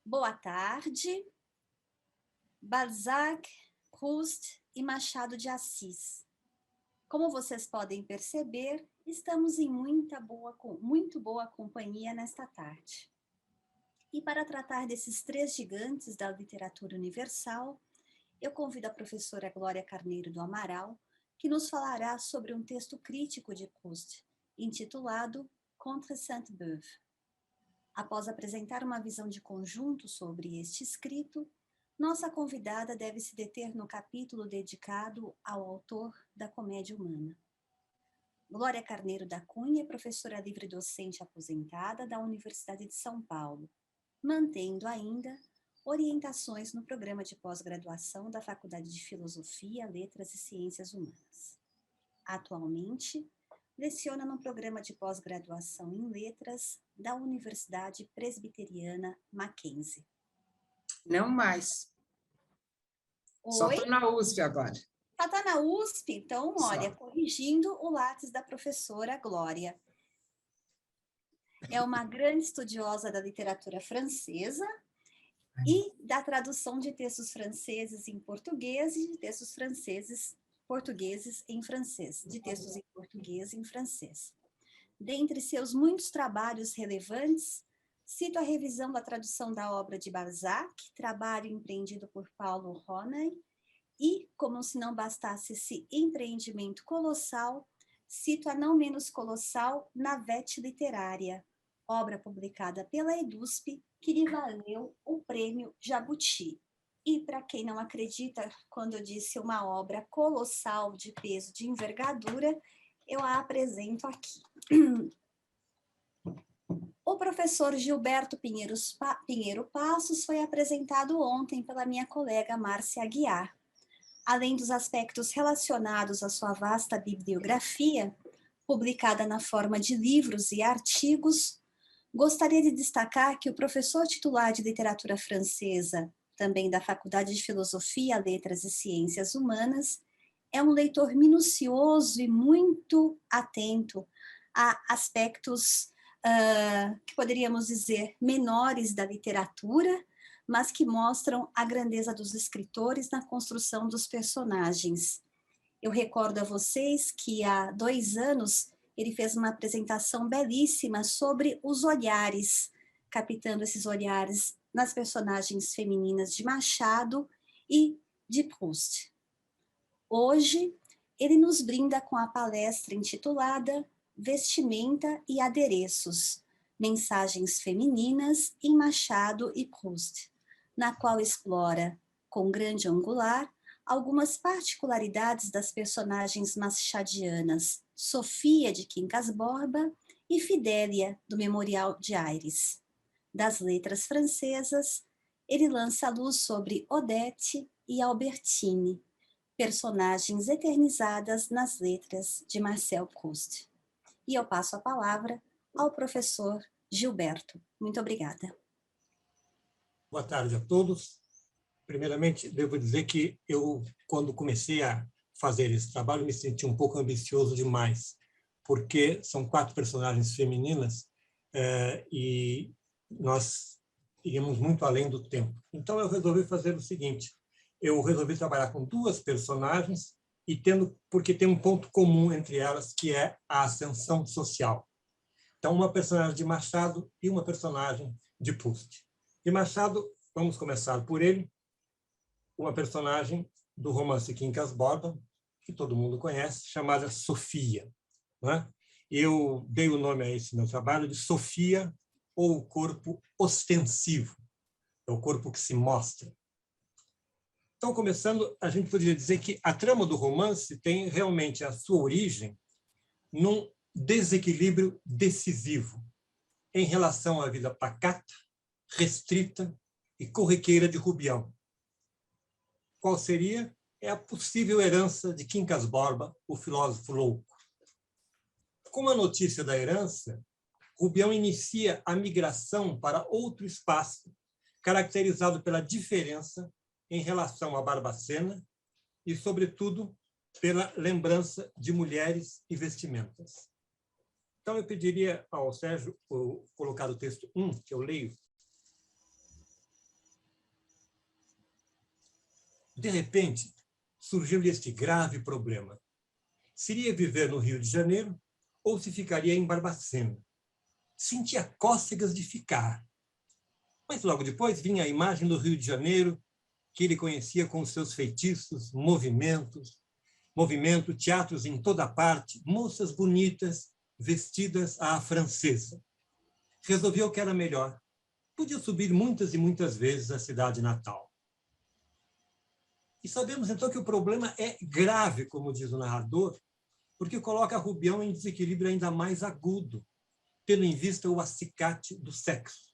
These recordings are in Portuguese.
Boa tarde. Balzac, Proust e Machado de Assis. Como vocês podem perceber, estamos em muito boa companhia nesta tarde. E para tratar desses três gigantes da literatura universal, eu convido a professora Glória Carneiro do Amaral, que nos falará sobre um texto crítico de Proust, intitulado Contre Sainte-Beuve. Após apresentar uma visão de conjunto sobre este escrito, nossa convidada deve se deter no capítulo dedicado ao autor da Comédia Humana. Glória Carneiro da Cunha é professora livre-docente aposentada da Universidade de São Paulo, mantendo ainda orientações no programa de pós-graduação da Faculdade de Filosofia, Letras e Ciências Humanas. Atualmente, leciona no programa de pós-graduação em Letras da Universidade Presbiteriana Mackenzie. Não mais. Oi? Só estou na USP agora. Está na USP? Então, olha, Só. corrigindo o lápis da professora Glória. É uma grande estudiosa da literatura francesa e da tradução de textos franceses em português e de textos portugueses em francês, de textos em português e em francês. Dentre seus muitos trabalhos relevantes, cito a revisão da tradução da obra de Balzac, trabalho empreendido por Paulo Ronay, e, como se não bastasse esse empreendimento colossal, cito a não menos colossal Navette Literária, obra publicada pela EDUSP, que lhe valeu o prêmio Jabuti. E, para quem não acredita, quando eu disse uma obra colossal de peso, de envergadura, eu a apresento aqui. O professor Gilberto Pinheiro Passos foi apresentado ontem pela minha colega Márcia Aguiar. Além dos aspectos relacionados à sua vasta bibliografia, publicada na forma de livros e artigos, gostaria de destacar que o professor titular de literatura francesa, também da Faculdade de Filosofia, Letras e Ciências Humanas, é um leitor minucioso e muito atento a aspectos que poderíamos dizer menores da literatura, mas que mostram a grandeza dos escritores na construção dos personagens. Eu recordo a vocês que há 2 anos ele fez uma apresentação belíssima sobre os olhares, captando esses olhares nas personagens femininas de Machado e de Proust. Hoje, ele nos brinda com a palestra intitulada Vestimenta e Adereços, Mensagens Femininas em Machado e Proust, na qual explora, com grande angular, algumas particularidades das personagens machadianas, Sofia, de Quincas Borba, e Fidélia, do Memorial de Aires. Das letras francesas, ele lança a luz sobre Odette e Albertine, personagens eternizadas nas letras de Marcel Proust. E eu passo a palavra ao professor Gilberto. Muito obrigada. Boa tarde a todos. Primeiramente, devo dizer que eu, quando comecei a fazer esse trabalho, me senti um pouco ambicioso demais, porque são 4 personagens femininas e nós iríamos muito além do tempo. Então, eu resolvi fazer o seguinte: eu resolvi trabalhar com 2 personagens porque tem um ponto comum entre elas, que é a ascensão social. Então, uma personagem de Machado e uma personagem de Proust. De Machado, vamos começar por ele, uma personagem do romance Quincas Borba, que todo mundo conhece, chamada Sofia. Não é? Eu dei o nome a esse meu trabalho de Sofia, ou o corpo ostensivo, é o corpo que se mostra. Então, começando, a gente poderia dizer que a trama do romance tem realmente a sua origem num desequilíbrio decisivo em relação à vida pacata, restrita e corriqueira de Rubião. Qual seria? É a possível herança de Quincas Borba, o filósofo louco. Com a notícia da herança, Rubião inicia a migração para outro espaço, caracterizado pela diferença em relação à Barbacena e, sobretudo, pela lembrança de mulheres e vestimentas. Então, eu pediria ao Sérgio colocar o texto 1, que eu leio. De repente, surgiu-lhe este grave problema. Seria viver no Rio de Janeiro ou se ficaria em Barbacena? Sentia cócegas de ficar. Mas logo depois vinha a imagem do Rio de Janeiro, que ele conhecia com seus feitiços, movimento, teatros em toda parte, moças bonitas, vestidas à francesa. Resolveu que era melhor. Podia subir muitas e muitas vezes à cidade natal. E sabemos, então, que o problema é grave, como diz o narrador, porque coloca Rubião em desequilíbrio ainda mais agudo, tendo em vista o acicate do sexo.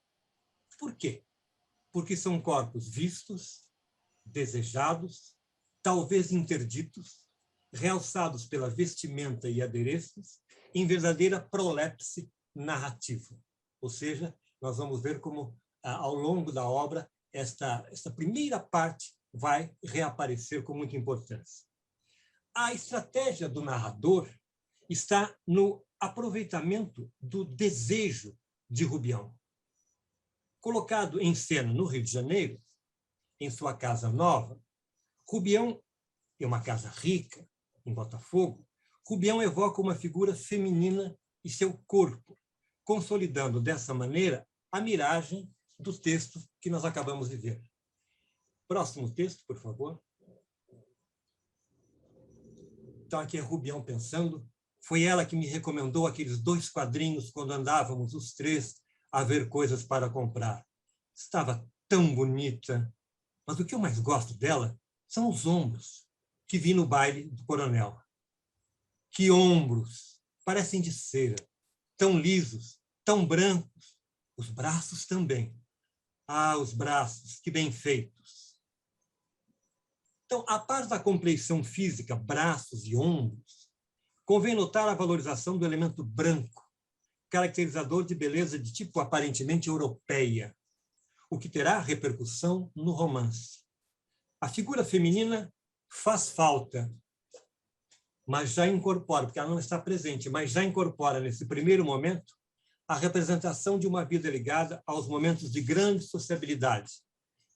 Por quê? Porque são corpos vistos, desejados, talvez interditos, realçados pela vestimenta e adereços, em verdadeira prolepse narrativa. Ou seja, nós vamos ver como, ao longo da obra, esta primeira parte vai reaparecer com muita importância. A estratégia do narrador está no aproveitamento do desejo de Rubião. Colocado em cena no Rio de Janeiro, em sua casa nova, Rubião, em uma casa rica, em Botafogo, Rubião evoca uma figura feminina e seu corpo, consolidando dessa maneira a miragem do texto que nós acabamos de ver. Próximo texto, por favor. Então, aqui é Rubião pensando. Foi ela que me recomendou aqueles 2 quadrinhos quando andávamos os 3 a ver coisas para comprar. Estava tão bonita. Mas o que eu mais gosto dela são os ombros que vi no baile do coronel. Que ombros! Parecem de cera, tão lisos, tão brancos. Os braços também. Ah, os braços, que bem feitos! Então, a par da compleição física, braços e ombros, convém notar a valorização do elemento branco, caracterizador de beleza de tipo aparentemente europeia, o que terá repercussão no romance. A figura feminina faz falta, mas já incorpora, porque ela não está presente, mas já incorpora, nesse primeiro momento, a representação de uma vida ligada aos momentos de grande sociabilidade.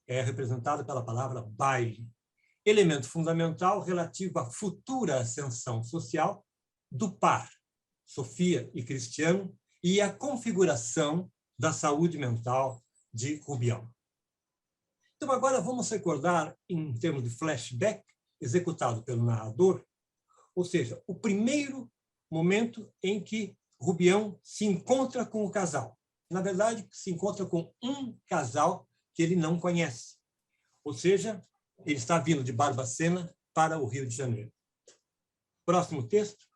É representada pela palavra baile, elemento fundamental relativo à futura ascensão social do par, Sofia e Cristiano, e à configuração da saúde mental de Rubião. Então, agora vamos recordar, em termos de flashback, executado pelo narrador, ou seja, o primeiro momento em que Rubião se encontra com o casal. Na verdade, se encontra com um casal que ele não conhece. Ou seja, ele está vindo de Barbacena para o Rio de Janeiro. Próximo texto.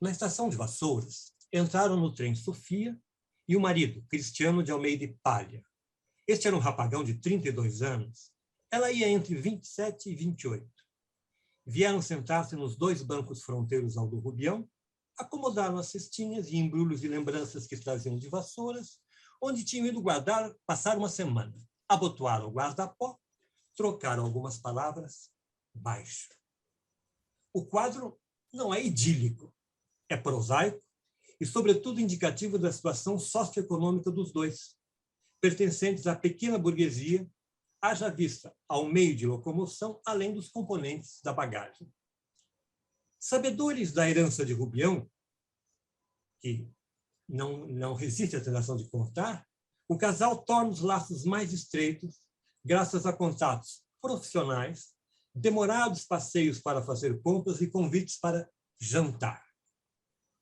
Na estação de Vassouras, entraram no trem Sofia e o marido, Cristiano de Almeida e Palha. Este era um rapagão de 32 anos. Ela ia entre 27 e 28. Vieram sentar-se nos 2 bancos fronteiros ao do Rubião, acomodaram as cestinhas e embrulhos de lembranças que traziam de Vassouras, onde tinham ido passar uma semana. Abotoaram o guarda-pó, trocaram algumas palavras baixo. O quadro não é idílico, é prosaico e, sobretudo, indicativo da situação socioeconômica dos 2, pertencentes à pequena burguesia, haja vista ao meio de locomoção, além dos componentes da bagagem. Sabedores da herança de Rubião, que não resiste à tentação de contar, o casal torna os laços mais estreitos graças a contatos profissionais, demorados passeios para fazer compras e convites para jantar.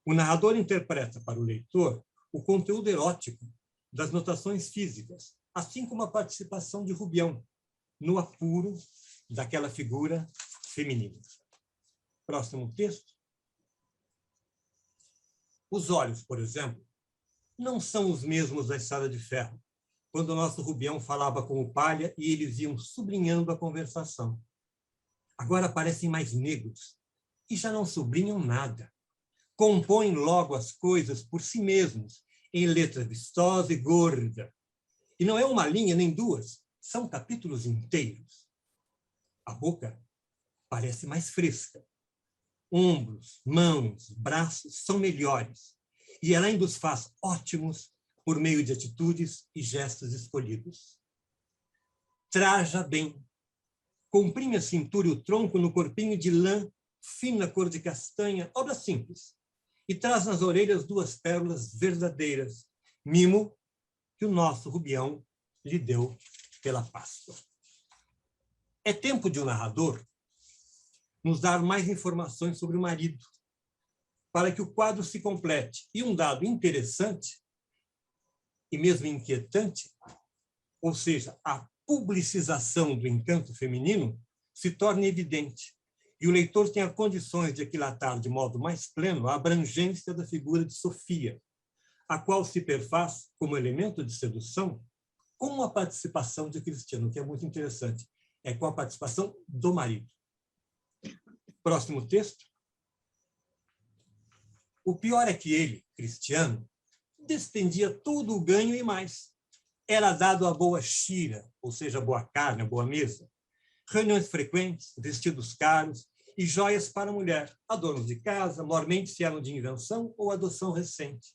O narrador interpreta para o leitor o conteúdo erótico das notações físicas, assim como a participação de Rubião no apuro daquela figura feminina. Próximo texto. Os olhos, por exemplo, não são os mesmos da Estrada de Ferro, quando o nosso Rubião falava com o Palha e eles iam sublinhando a conversação. Agora parecem mais negros e já não sublinham nada. Compõem logo as coisas por si mesmos, em letra vistosa e gorda. E não é uma linha nem 2, são capítulos inteiros. A boca parece mais fresca. Ombros, mãos, braços são melhores. E ela ainda os faz ótimos por meio de atitudes e gestos escolhidos. traja bem, comprime a cintura e o tronco no corpinho de lã, fina cor de castanha, obra simples, e traz nas orelhas 2 pérolas verdadeiras, mimo que o nosso Rubião lhe deu pela Páscoa. É tempo de um narrador nos dar mais informações sobre o marido, para que o quadro se complete. E um dado interessante, e mesmo inquietante, ou seja, a publicização do encanto feminino, se torne evidente, e o leitor tenha condições de aquilatar de modo mais pleno a abrangência da figura de Sofia, a qual se perfaz como elemento de sedução com a participação de Cristiano, que é muito interessante, é com a participação do marido. Próximo texto. O pior é que ele, Cristiano, despendia todo o ganho e mais. Era dado a boa chira, ou seja, boa carne, a boa mesa, reuniões frequentes, vestidos caros e joias para a mulher, adornos de casa, mormente se eram de invenção ou adoção recente.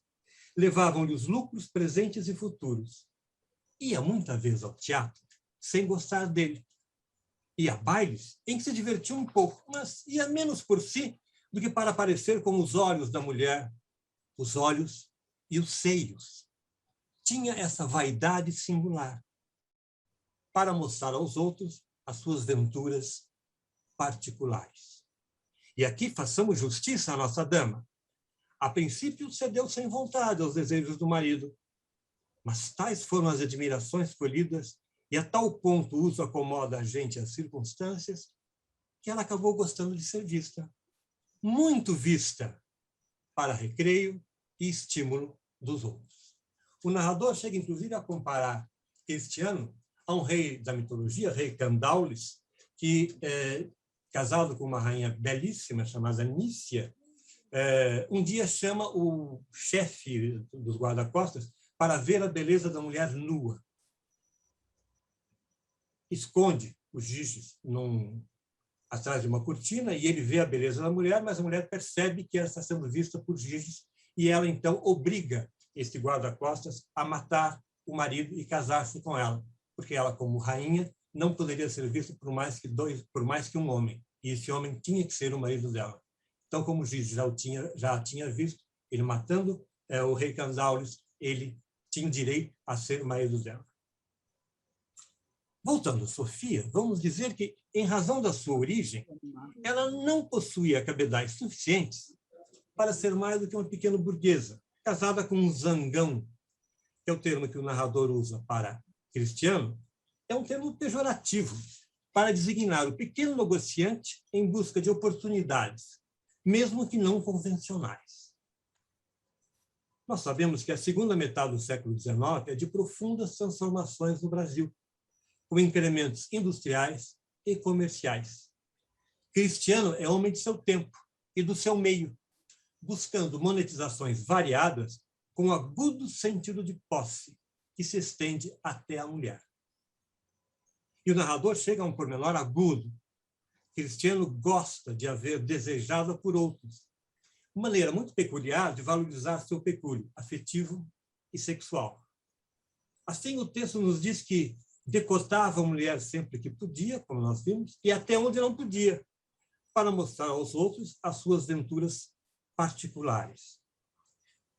Levavam-lhe os lucros presentes e futuros. Ia muita vez ao teatro, sem gostar dele. Ia a bailes em que se divertia um pouco, mas ia menos por si do que para aparecer com os olhos da mulher, os olhos e os seios. Tinha essa vaidade singular para mostrar aos outros as suas venturas particulares. E aqui façamos justiça à nossa dama. A princípio, cedeu sem vontade aos desejos do marido, mas tais foram as admirações colhidas e a tal ponto o uso acomoda a gente às circunstâncias que ela acabou gostando de ser vista. Muito vista para recreio e estímulo dos outros. O narrador chega, inclusive, a comparar Cristiano a um rei da mitologia, rei Candaules, que, casado com uma rainha belíssima chamada Nícia, um dia chama o chefe dos guarda-costas para ver a beleza da mulher nua. Esconde os Giges atrás de uma cortina e ele vê a beleza da mulher, mas a mulher percebe que ela está sendo vista por Giges e ela, então, obriga este guarda-costas a matar o marido e casar-se com ela, porque ela, como rainha, não poderia ser vista por mais que um homem, e esse homem tinha que ser o marido dela. Então, como Giges já a tinha visto, ele matando o rei Candaules, ele tinha o direito a ser o marido dela. Voltando a Sofia, vamos dizer que, em razão da sua origem, ela não possuía cabedais suficientes para ser mais do que uma pequena burguesa, casada com um zangão, que é o termo que o narrador usa para Cristiano, é um termo pejorativo para designar o pequeno negociante em busca de oportunidades, mesmo que não convencionais. Nós sabemos que a segunda metade do século XIX é de profundas transformações no Brasil, com incrementos industriais e comerciais. Cristiano é homem de seu tempo e do seu meio, buscando monetizações variadas com agudo sentido de posse, que se estende até a mulher. E o narrador chega a um pormenor agudo. Cristiano gosta de haver desejado por outros, uma maneira muito peculiar de valorizar seu pecúlio afetivo e sexual. Assim, o texto nos diz que decotava a mulher sempre que podia, como nós vimos, e até onde não podia, para mostrar aos outros as suas venturas particulares.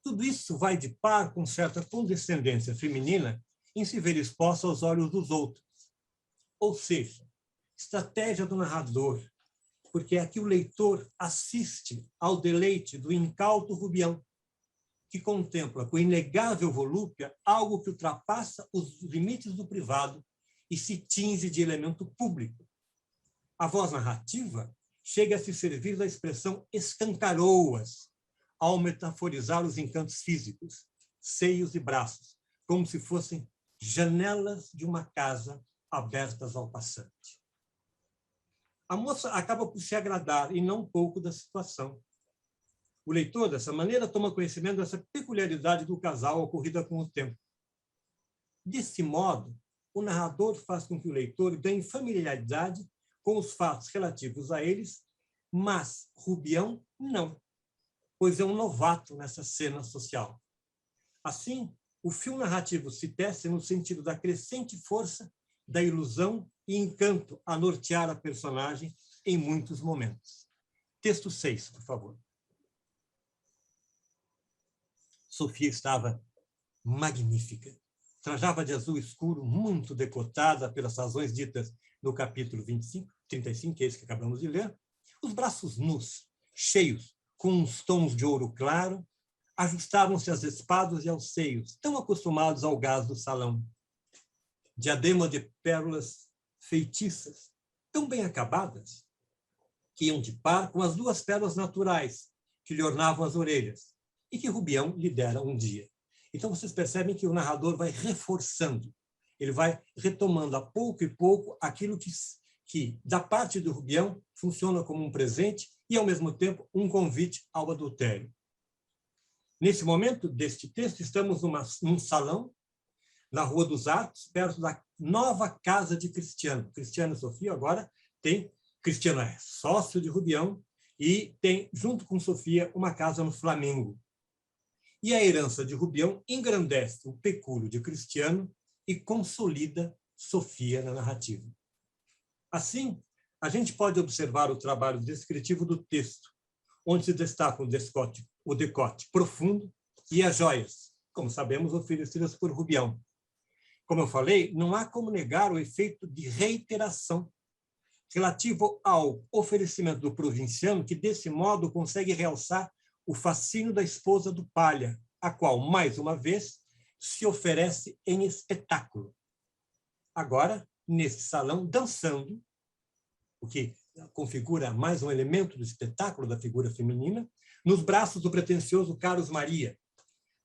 Tudo isso vai de par com certa condescendência feminina em se ver exposta aos olhos dos outros. Ou seja, estratégia do narrador, porque aqui o leitor assiste ao deleite do incauto Rubião, que contempla com inegável volúpia algo que ultrapassa os limites do privado e se tinge de elemento público. A voz narrativa chega a se servir da expressão escancaroas, ao metaforizar os encantos físicos, seios e braços, como se fossem janelas de uma casa abertas ao passante. A moça acaba por se agradar, e não pouco, da situação. O leitor, dessa maneira, toma conhecimento dessa peculiaridade do casal ocorrida com o tempo. Desse modo, o narrador faz com que o leitor ganhe familiaridade com os fatos relativos a eles, mas Rubião não, pois é um novato nessa cena social. Assim, o fio narrativo se tece no sentido da crescente força da ilusão e encanto a nortear a personagem em muitos momentos. Texto 6, por favor. Sofia estava magnífica. Trajava de azul escuro, muito decotada pelas razões ditas no capítulo 35, que é esse que acabamos de ler. Os braços nus, cheios, com uns tons de ouro claro, ajustavam-se às espadas e aos seios, tão acostumados ao gás do salão. Diadema de pérolas feitiças, tão bem acabadas, que iam de par com as 2 pérolas naturais que lhe ornavam as orelhas e que Rubião lhe dera um dia. Então, vocês percebem que o narrador vai reforçando, ele vai retomando a pouco e pouco aquilo que da parte do Rubião, funciona como um presente e, ao mesmo tempo, um convite ao adultério. Nesse momento deste texto, estamos num salão, na Rua dos Arcos, perto da nova casa de Cristiano. Cristiano e Sofia agora tem... Cristiano é sócio de Rubião e tem, junto com Sofia, uma casa no Flamengo. E a herança de Rubião engrandece o pecúlio de Cristiano e consolida Sofia na narrativa. Assim, a gente pode observar o trabalho descritivo do texto, onde se destaca o decote profundo e as joias, como sabemos, oferecidas por Rubião. Como eu falei, não há como negar o efeito de reiteração relativo ao oferecimento do provinciano, que, desse modo, consegue realçar o fascínio da esposa do Palha, a qual, mais uma vez, se oferece em espetáculo. Agora, nesse salão, dançando, o que configura mais um elemento do espetáculo da figura feminina, nos braços do pretensioso Carlos Maria,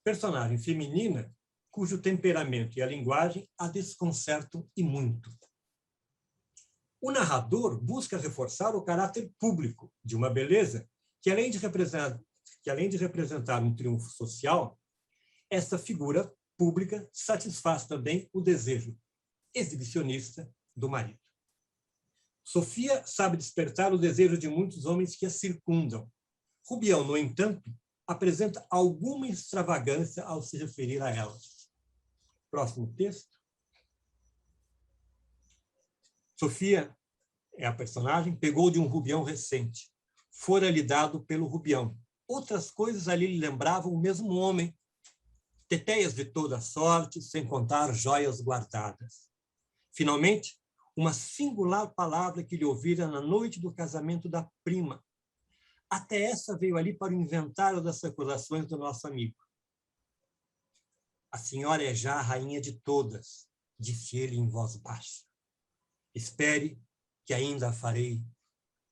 personagem feminina cujo temperamento e a linguagem a desconcertam e muito. O narrador busca reforçar o caráter público de uma beleza que, além de representar um triunfo social, essa figura pública satisfaz também o desejo exibicionista do marido. Sofia sabe despertar o desejo de muitos homens que a circundam. Rubião, no entanto, apresenta alguma extravagância ao se referir a elas. Próximo texto. Sofia é a personagem, pegou de um Rubião recente. Fora-lhe dado pelo Rubião. Outras coisas ali lhe lembravam o mesmo homem. Teteias de toda sorte, sem contar joias guardadas. Finalmente, uma singular palavra que lhe ouvira na noite do casamento da prima. Até essa veio ali para o inventário das recordações do nosso amigo. A senhora é já a rainha de todas, disse ele em voz baixa. Espere que ainda a farei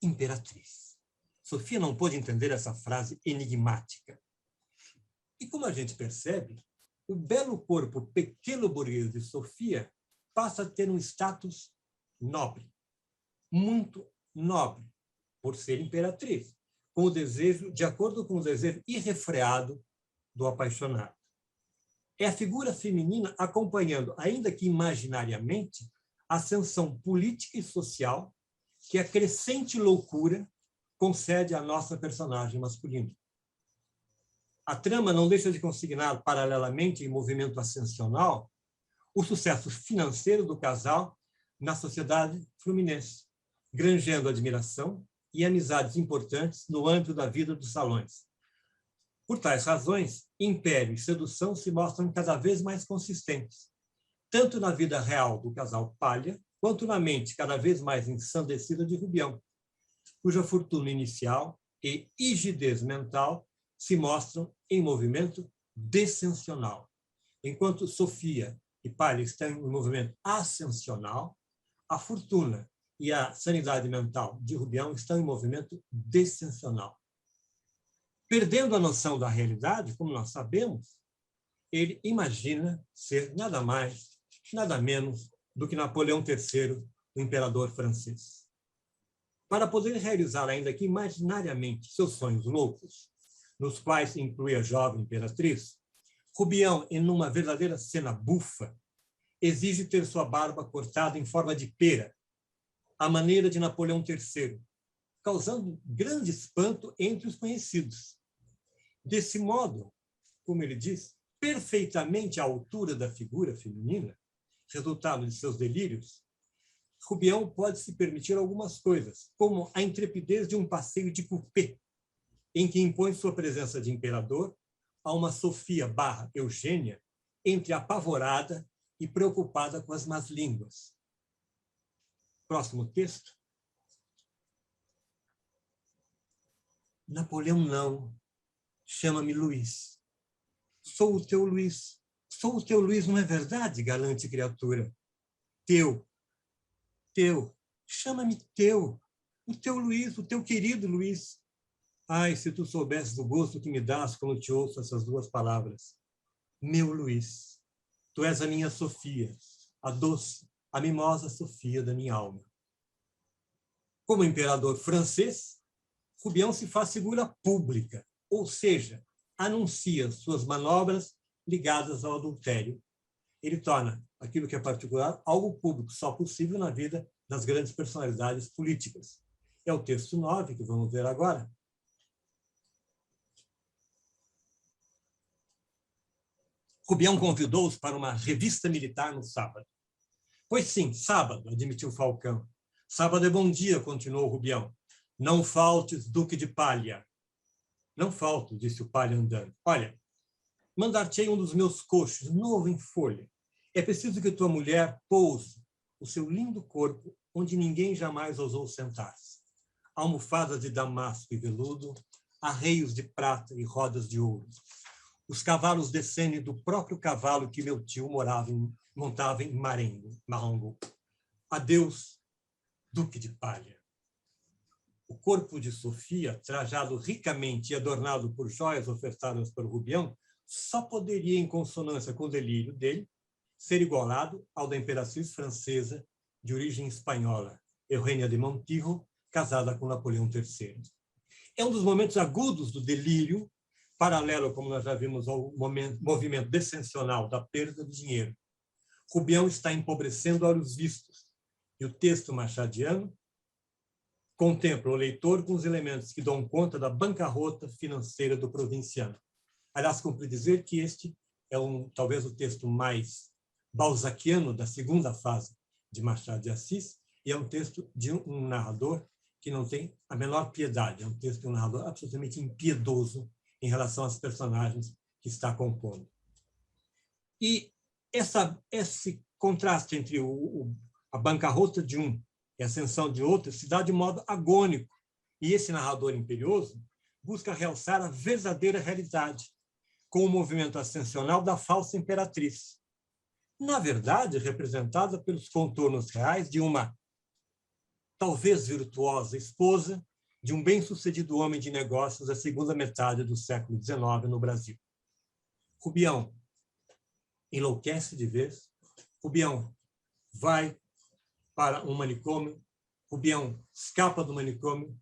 imperatriz. Sofia não pôde entender essa frase enigmática. E como a gente percebe, o belo corpo pequeno burguês de Sofia passa a ter um status nobre, muito nobre, por ser imperatriz, com o desejo, de acordo com o desejo irrefreado do apaixonado. É a figura feminina acompanhando, ainda que imaginariamente, a ascensão política e social que a crescente loucura concede à nossa personagem masculina. A trama não deixa de consignar, paralelamente, em movimento ascensional, o sucesso financeiro do casal na sociedade fluminense, granjeando admiração e amizades importantes no âmbito da vida dos salões. Por tais razões, império e sedução se mostram cada vez mais consistentes, tanto na vida real do casal Palha, quanto na mente cada vez mais ensandecida de Rubião, cuja fortuna inicial e rigidez mental se mostram em movimento descensional. Enquanto Sofia e Palha estão em movimento ascensional, a fortuna e a sanidade mental de Rubião estão em movimento descensional. Perdendo a noção da realidade, como nós sabemos, ele imagina ser nada mais, nada menos do que Napoleão III, o imperador francês. Para poder realizar, ainda que imaginariamente, seus sonhos loucos, nos quais inclui a jovem imperatriz, Rubião, em uma verdadeira cena bufa, exige ter sua barba cortada em forma de pera, à maneira de Napoleão III, causando grande espanto entre os conhecidos. Desse modo, como ele diz, perfeitamente à altura da figura feminina, resultado de seus delírios, Rubião pode se permitir algumas coisas, como a intrepidez de um passeio de coupé, em que impõe sua presença de imperador a uma Sofia / Eugênia, entre apavorada e preocupada com as más línguas. Próximo texto. Napoleão não. Chama-me Luís. Sou o teu Luís. Sou o teu Luís, não é verdade, galante criatura? Teu. Teu. Chama-me teu. O teu Luís, o teu querido Luís. Ai, se tu soubesses do gosto que me dás quando te ouço essas duas palavras. Meu Luís, tu és a minha Sofia, a doce, a mimosa Sofia da minha alma. Como imperador francês, Rubião se faz figura pública, ou seja, anuncia suas manobras ligadas ao adultério. Ele torna aquilo que é particular algo público, só possível na vida das grandes personalidades políticas. É o texto 9 que vamos ver agora. Rubião convidou-os para uma revista militar no sábado. Pois sim, sábado, admitiu Falcão. Sábado é bom dia, continuou Rubião. Não faltes, Duque de Palha. Não falto, disse o Palha andando. Olha, mandar-te-ei um dos meus coxos, novo em folha. É preciso que tua mulher pouse o seu lindo corpo onde ninguém jamais ousou sentar-se. Almofadas de damasco e veludo, arreios de prata e rodas de ouro. Os cavalos descendem do próprio cavalo que meu tio montava em Marengo. Adeus, Duque de Palha. O corpo de Sofia, trajado ricamente e adornado por joias ofertadas por Rubião, só poderia, em consonância com o delírio dele, ser igualado ao da imperatriz francesa de origem espanhola, Eugênia de Montijo, casada com Napoleão III. É um dos momentos agudos do delírio, paralelo, como nós já vimos, ao movimento descensional da perda do dinheiro. Rubião está empobrecendo a olhos vistos, e o texto machadiano contempla o leitor com os elementos que dão conta da bancarrota financeira do provinciano. Aliás, cumpre dizer que este é talvez o texto mais balzaquiano da segunda fase de Machado de Assis, e é um texto de um narrador que não tem a menor piedade, é um texto de um narrador absolutamente impiedoso em relação às personagens que está compondo. E esse contraste entre a bancarrota de um e a ascensão de outro se dá de modo agônico, e esse narrador imperioso busca realçar a verdadeira realidade, com o movimento ascensional da falsa imperatriz, na verdade representada pelos contornos reais de uma talvez virtuosa esposa de um bem-sucedido homem de negócios da segunda metade do século XIX no Brasil. Rubião enlouquece de vez, Rubião vai para um manicômio, Rubião escapa do manicômio,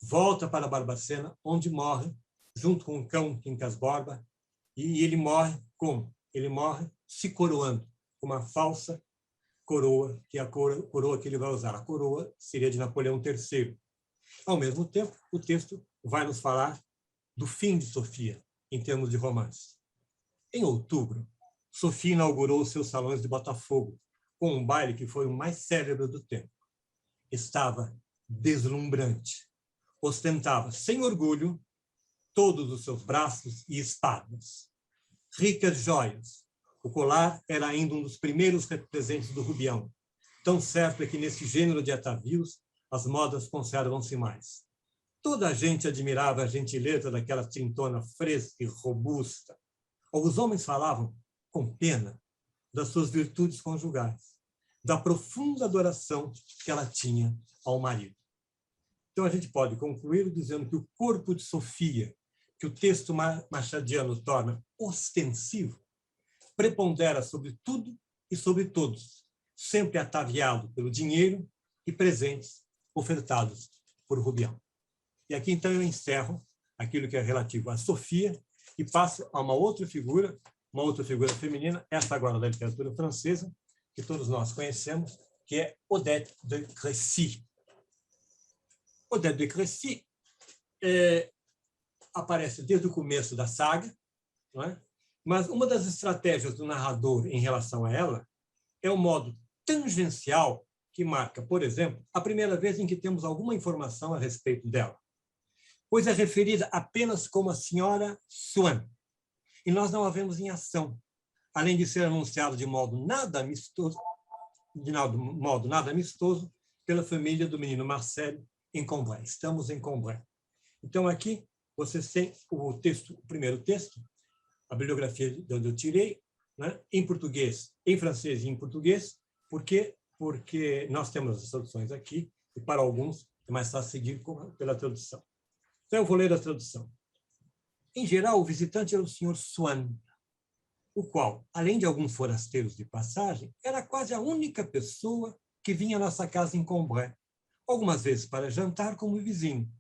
volta para Barbacena, onde morre, junto com o cão Quincas Borba, e ele morre como? Ele morre se coroando, com uma falsa coroa, que é a coroa que ele vai usar. A coroa seria de Napoleão III. Ao mesmo tempo, o texto vai nos falar do fim de Sofia, em termos de romance. Em outubro, Sofia inaugurou seus salões de Botafogo, com um baile que foi o mais célebre do tempo. Estava deslumbrante. Ostentava, sem orgulho, todos os seus braços e espadas. Ricas joias. O colar era ainda um dos primeiros presentes do Rubião. Tão certo é que, nesse gênero de atavios, as modas conservam-se mais. Toda a gente admirava a gentileza daquela trintona fresca e robusta. Os homens falavam, com pena, das suas virtudes conjugais, da profunda adoração que ela tinha ao marido. Então, a gente pode concluir dizendo que o corpo de Sofia, que o texto machadiano torna ostensivo, prepondera sobre tudo e sobre todos, sempre ataviado pelo dinheiro e presentes ofertados por Rubião. E aqui, então, eu encerro aquilo que é relativo a Sofia e passo a uma outra figura feminina, essa agora da literatura francesa, que todos nós conhecemos, que é Odette de Crécy. Odette de Crécy aparece desde o começo da saga, não é? Mas uma das estratégias do narrador em relação a ela é o modo tangencial que marca, por exemplo, a primeira vez em que temos alguma informação a respeito dela, pois é referida apenas como a senhora Swann, e nós não a vemos em ação, além de ser anunciado de modo nada amistoso, pela família do menino Marcel em Combray. Estamos em Combray. Então, aqui, vocês têm o texto, o primeiro texto, a bibliografia de onde eu tirei, né, em português, em francês e em português, porque nós temos as traduções aqui, e para alguns é mais fácil seguir pela tradução. Então, eu vou ler a tradução. Em geral, o visitante era o Sr. Swann, o qual, além de alguns forasteiros de passagem, era quase a única pessoa que vinha à nossa casa em Combray, algumas vezes para jantar como vizinho,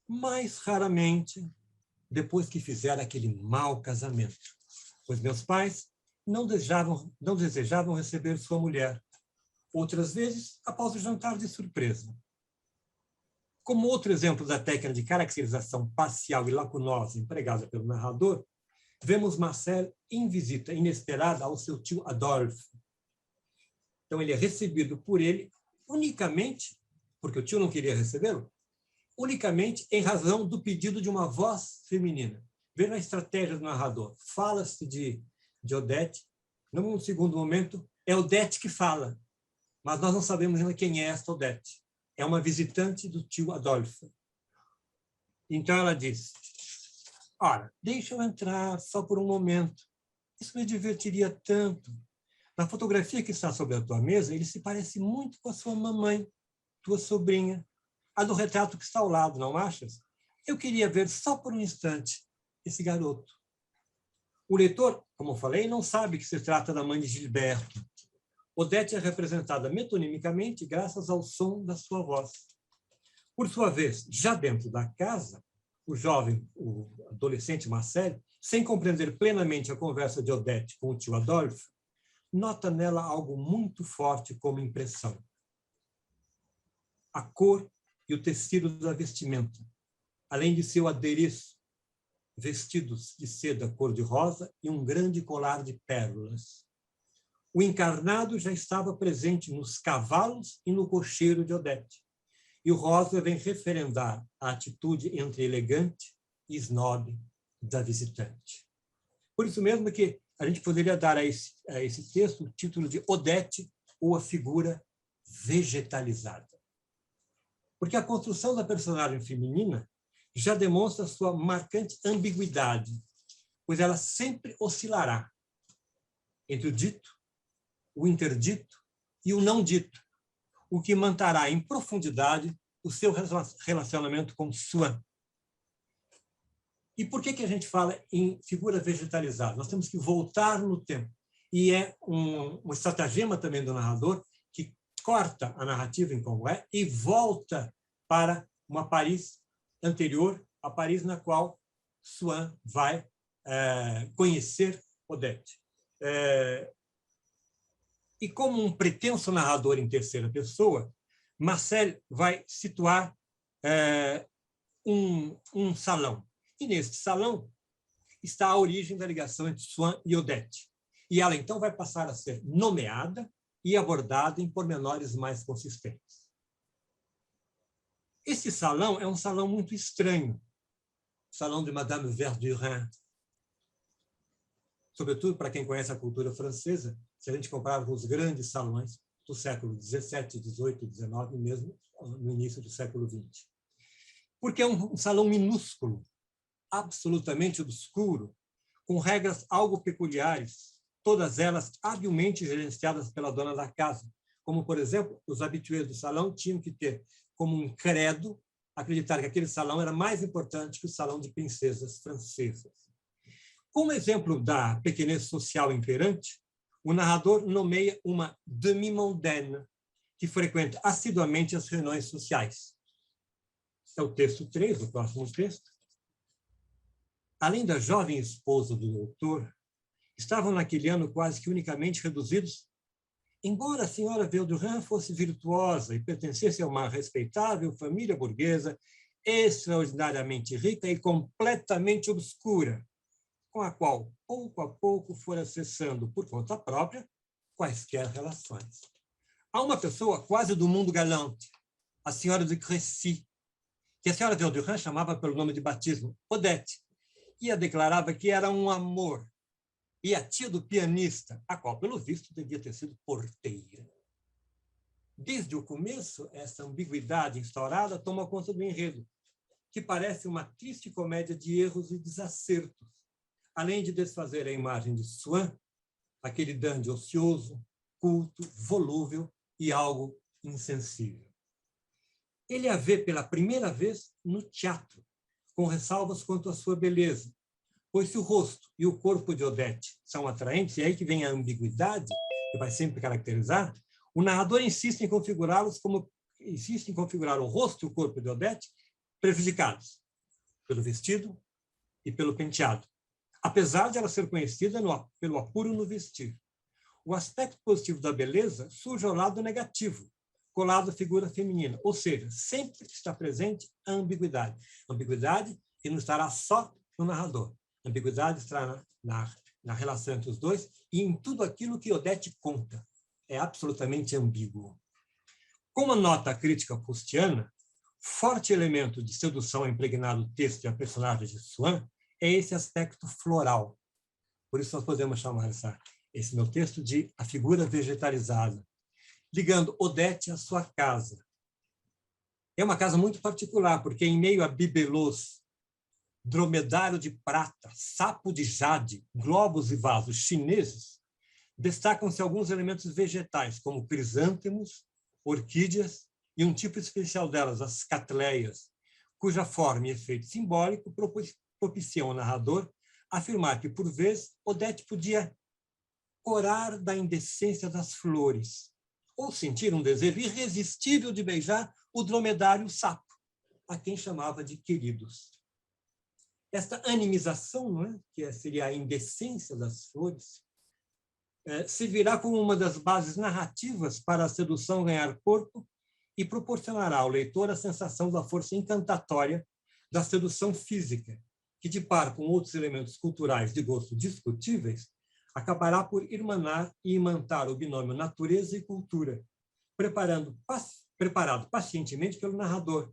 mais raramente depois que fizera aquele mau casamento, pois meus pais não desejavam receber sua mulher, outras vezes após o jantar de surpresa. Como outro exemplo da técnica de caracterização parcial e lacunosa empregada pelo narrador, vemos Marcel em visita inesperada ao seu tio Adolphe. Então, ele é recebido por ele unicamente, porque o tio não queria recebê-lo, unicamente em razão do pedido de uma voz feminina. Veja a estratégia do narrador. Fala-se de Odette, num segundo momento, é Odette que fala, mas nós não sabemos ainda quem é esta Odette. É uma visitante do tio Adolphe. Então ela diz, ora, deixa eu entrar só por um momento. Isso me divertiria tanto. Na fotografia que está sobre a tua mesa, ele se parece muito com a sua mamãe, tua sobrinha, a do retrato que está ao lado, não achas? Eu queria ver só por um instante esse garoto. O leitor, como eu falei, não sabe que se trata da mãe de Gilberto. Odette é representada metonimicamente graças ao som da sua voz. Por sua vez, já dentro da casa, o adolescente Marcel, sem compreender plenamente a conversa de Odette com o tio Adolphe, nota nela algo muito forte como impressão. A cor e o tecido da vestimenta, além de seu adereço, vestidos de seda cor-de-rosa e um grande colar de pérolas. O encarnado já estava presente nos cavalos e no cocheiro de Odette, e o rosa vem referendar a atitude entre elegante e snob da visitante. Por isso mesmo que a gente poderia dar a esse texto o título de Odette ou a figura vegetalizada. Porque a construção da personagem feminina já demonstra sua marcante ambiguidade, pois ela sempre oscilará entre o dito, o interdito e o não dito, o que manterá em profundidade o seu relacionamento com Swann. E por que a gente fala em figura vegetalizada? Nós temos que voltar no tempo. E é um estratagema também do narrador que corta a narrativa em Combray e volta para uma Paris anterior, a Paris na qual Swann vai conhecer Odette. E como um pretenso narrador em terceira pessoa, Marcel vai situar um salão. E neste salão está a origem da ligação entre Swann e Odette. E ela, então, vai passar a ser nomeada e abordada em pormenores mais consistentes. Esse salão é um salão muito estranho, o salão de Madame Verdurin. Sobretudo para quem conhece a cultura francesa, se a gente comparar com os grandes salões do século XVII, XVIII, XIX, e mesmo no início do século XX. Porque é um salão minúsculo, absolutamente obscuro, com regras algo peculiares, todas elas habilmente gerenciadas pela dona da casa, como, por exemplo, os habitués do salão tinham que ter como um credo acreditar que aquele salão era mais importante que o salão de princesas francesas. Como exemplo da pequenez social imperante, o narrador nomeia uma demi-mondaine, que frequenta assiduamente as reuniões sociais. É o texto 3, o próximo texto. Além da jovem esposa do doutor, estavam naquele ano quase que unicamente reduzidos. Embora a senhora Verdurin fosse virtuosa e pertencesse a uma respeitável família burguesa, extraordinariamente rica e completamente obscura, com a qual, pouco a pouco, fora cessando, por conta própria, quaisquer relações. Há uma pessoa quase do mundo galante, a senhora de Crécy, que a senhora Verdurin chamava pelo nome de batismo, Odette, e a declarava que era um amor, e a tia do pianista, a qual, pelo visto, devia ter sido porteira. Desde o começo, essa ambiguidade instaurada toma conta do enredo, que parece uma triste comédia de erros e desacertos, além de desfazer a imagem de Swann, aquele dandy ocioso, culto, volúvel e algo insensível. Ele a vê pela primeira vez no teatro, com ressalvas quanto à sua beleza, pois se o rosto e o corpo de Odette são atraentes, e é aí que vem a ambiguidade, que vai sempre caracterizar, o narrador insiste em configurar o rosto e o corpo de Odette prejudicados pelo vestido e pelo penteado, apesar de ela ser conhecida pelo apuro no vestir. O aspecto positivo da beleza surge ao lado negativo, colado à figura feminina, ou seja, sempre está presente a ambiguidade. Ambiguidade que não estará só no narrador. A ambiguidade estará na relação entre os dois e em tudo aquilo que Odette conta. É absolutamente ambíguo. Como nota a crítica proustiana, forte elemento de sedução impregnado no texto e a personagem de Swann é esse aspecto floral. Por isso nós podemos chamar esse meu texto de a figura vegetalizada, ligando Odette à sua casa. É uma casa muito particular, porque em meio a bibelôs, dromedário de prata, sapo de jade, globos e vasos chineses, destacam-se alguns elementos vegetais, como crisântemos, orquídeas e um tipo especial delas, as catleias, cuja forma e efeito simbólico propiciam ao narrador afirmar que, por vezes, Odette podia corar da indecência das flores, ou sentir um desejo irresistível de beijar o dromedário sapo, a quem chamava de queridos. Esta animização, não é? Que seria a indecência das flores, servirá como uma das bases narrativas para a sedução ganhar corpo e proporcionará ao leitor a sensação da força encantatória da sedução física, que, de par com outros elementos culturais de gosto discutíveis, acabará por irmanar e imantar o binômio natureza e cultura, preparado pacientemente pelo narrador,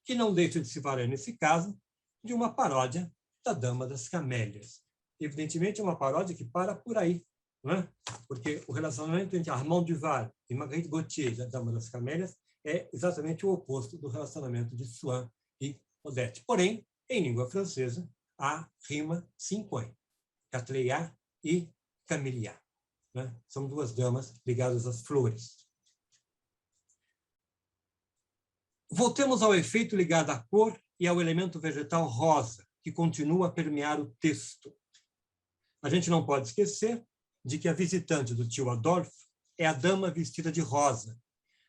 que não deixa de se valer, nesse caso, de uma paródia da Dama das Camélias. Evidentemente, é uma paródia que para por aí, não é? Porque o relacionamento entre Armand Duval e Marguerite Gautier, da Dama das Camélias, é exatamente o oposto do relacionamento de Swann e Odette. Porém, em língua francesa, a rima se impõe. Catleya e Camélia, né? São duas damas ligadas às flores. Voltemos ao efeito ligado à cor e ao elemento vegetal rosa, que continua a permear o texto. A gente não pode esquecer de que a visitante do tio Adolphe é a dama vestida de rosa,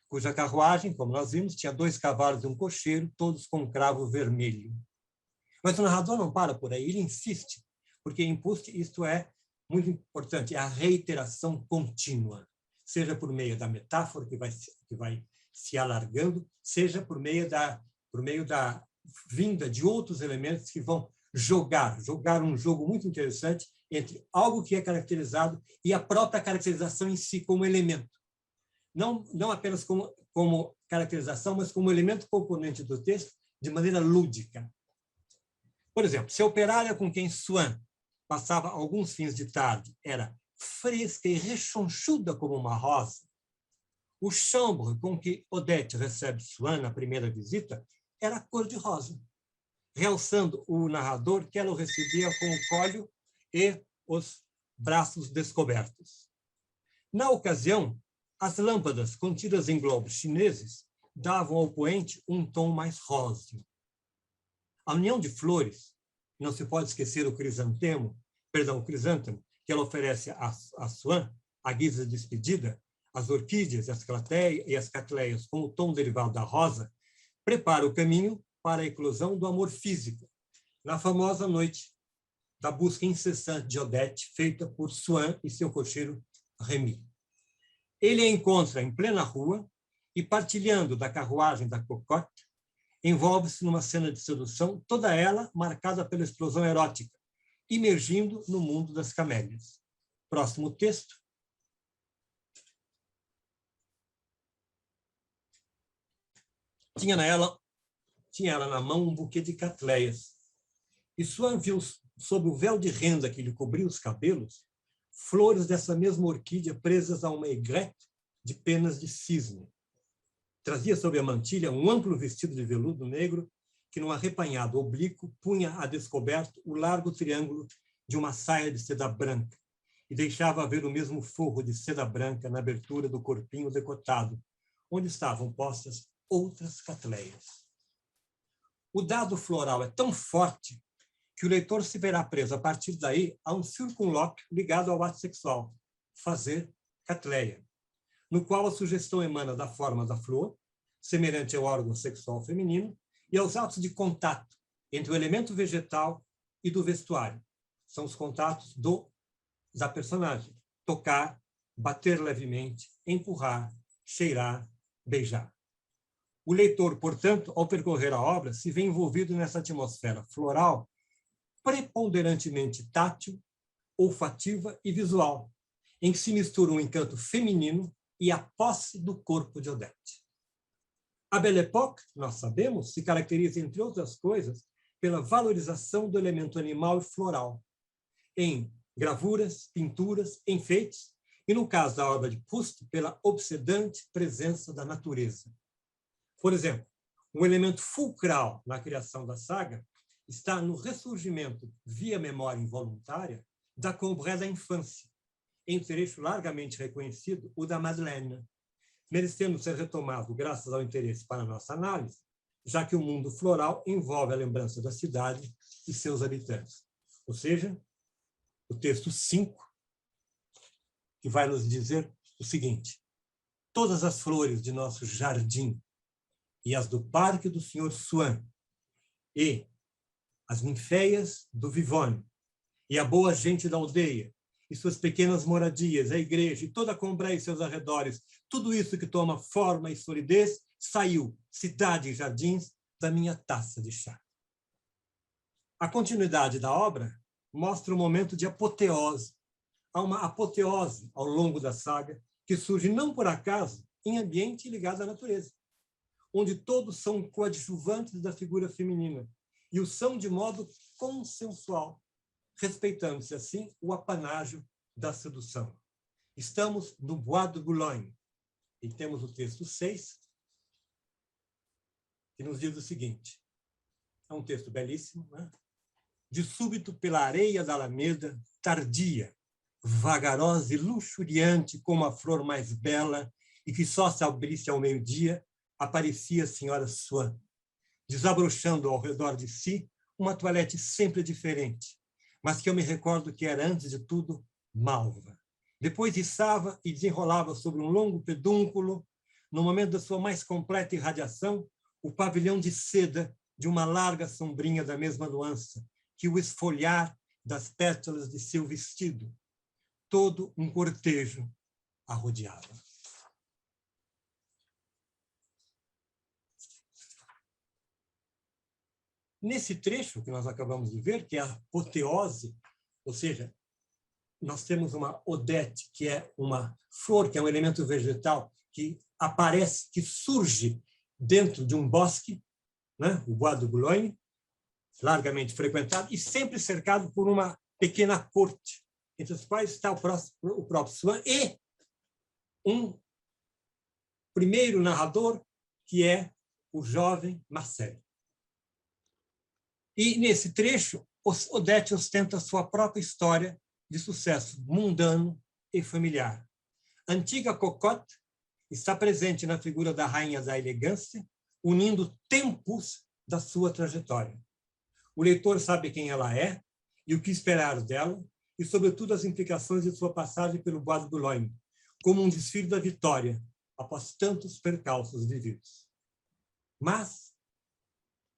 cuja carruagem, como nós vimos, tinha 2 cavalos e um cocheiro, todos com um cravo vermelho. Mas o narrador não para por aí, ele insiste, porque isto é muito importante, é a reiteração contínua, seja por meio da metáfora que vai se alargando, seja por meio da vinda de outros elementos que vão jogar um jogo muito interessante entre algo que é caracterizado e a própria caracterização em si como elemento. Não apenas como caracterização, mas como elemento componente do texto, de maneira lúdica. Por exemplo, se a operária com quem Swann passava alguns fins de tarde era fresca e rechonchuda como uma rosa, o chambre com que Odette recebe Swann na primeira visita era cor-de-rosa, realçando o narrador que ela o recebia com o cólio e os braços descobertos. Na ocasião, as lâmpadas contidas em globos chineses davam ao poente um tom mais róseo. A união de flores, não se pode esquecer o crisântemo, que ela oferece a Swann, à guisa de despedida, as orquídeas e as catleias com o tom derivado da rosa, prepara o caminho para a eclosão do amor físico, na famosa noite da busca incessante de Odette, feita por Swann e seu cocheiro Remy. Ele a encontra em plena rua e, partilhando da carruagem da Cocotte, envolve-se numa cena de sedução, toda ela marcada pela explosão erótica, imergindo no mundo das camélias. Próximo texto. Tinha ela na mão um buquê de catleias. E Swann viu, sob o véu de renda que lhe cobria os cabelos, flores dessa mesma orquídea presas a uma aigrette de penas de cisne. Trazia sob a mantilha um amplo vestido de veludo negro que, num arrepanhado oblíquo, punha a descoberto o largo triângulo de uma saia de seda branca e deixava ver o mesmo forro de seda branca na abertura do corpinho decotado, onde estavam postas outras catleias. O dado floral é tão forte que o leitor se verá preso, a partir daí, a um circunlóquio ligado ao ato sexual, fazer catleia, no qual a sugestão emana da forma da flor, semelhante ao órgão sexual feminino, e aos atos de contato entre o elemento vegetal e do vestuário. São os contatos da personagem. Tocar, bater levemente, empurrar, cheirar, beijar. O leitor, portanto, ao percorrer a obra, se vê envolvido nessa atmosfera floral preponderantemente tátil, olfativa e visual, em que se mistura um encanto feminino e a posse do corpo de Odette. A Belle Époque, nós sabemos, se caracteriza, entre outras coisas, pela valorização do elemento animal e floral, em gravuras, pinturas, enfeites, e, no caso da obra de Proust, pela obsedante presença da natureza. Por exemplo, um elemento fulcral na criação da saga está no ressurgimento, via memória involuntária, da Combray da infância, em trecho largamente reconhecido, o da Madeleine, merecendo ser retomado graças ao interesse para a nossa análise, já que o mundo floral envolve a lembrança da cidade e seus habitantes. Ou seja, o texto 5, que vai nos dizer o seguinte: todas as flores de nosso jardim e as do parque do Sr. Swann, e as ninféias do Vivonne, e a boa gente da aldeia, e suas pequenas moradias, a igreja, e toda a Combray e seus arredores, tudo isso que toma forma e solidez, saiu, cidade e jardins, da minha taça de chá. A continuidade da obra mostra um momento de apoteose. Há uma apoteose ao longo da saga, que surge não por acaso em ambiente ligado à natureza, onde todos são coadjuvantes da figura feminina, e o são de modo consensual, respeitando-se, assim, o apanágio da sedução. Estamos no Bois de Boulogne, e temos o texto 6, que nos diz o seguinte, é um texto belíssimo, né? De súbito pela areia da alameda, tardia, vagarosa e luxuriante como a flor mais bela, e que só se abrisse ao meio-dia, aparecia a senhora Swann, desabrochando ao redor de si uma toilette sempre diferente, mas que eu me recordo que era, antes de tudo, malva. Depois içava e desenrolava sobre um longo pedúnculo, no momento da sua mais completa irradiação, o pavilhão de seda de uma larga sombrinha da mesma nuance, que o esfolhar das pétalas de seu vestido. Todo um cortejo a rodeava. Nesse trecho que nós acabamos de ver, que é a apoteose, ou seja, nós temos uma Odette, que é uma flor, que é um elemento vegetal que aparece, que surge dentro de um bosque, né? O Bois de Boulogne, largamente frequentado e sempre cercado por uma pequena corte, entre os quais está o próprio Swann e um primeiro narrador, que é o jovem Marcel. E, nesse trecho, Odette ostenta sua própria história de sucesso mundano e familiar. A antiga cocotte está presente na figura da rainha da elegância, unindo tempos da sua trajetória. O leitor sabe quem ela é e o que esperar dela, e, sobretudo, as implicações de sua passagem pelo Bois de Boulogne, como um desfile da vitória, após tantos percalços vividos. Mas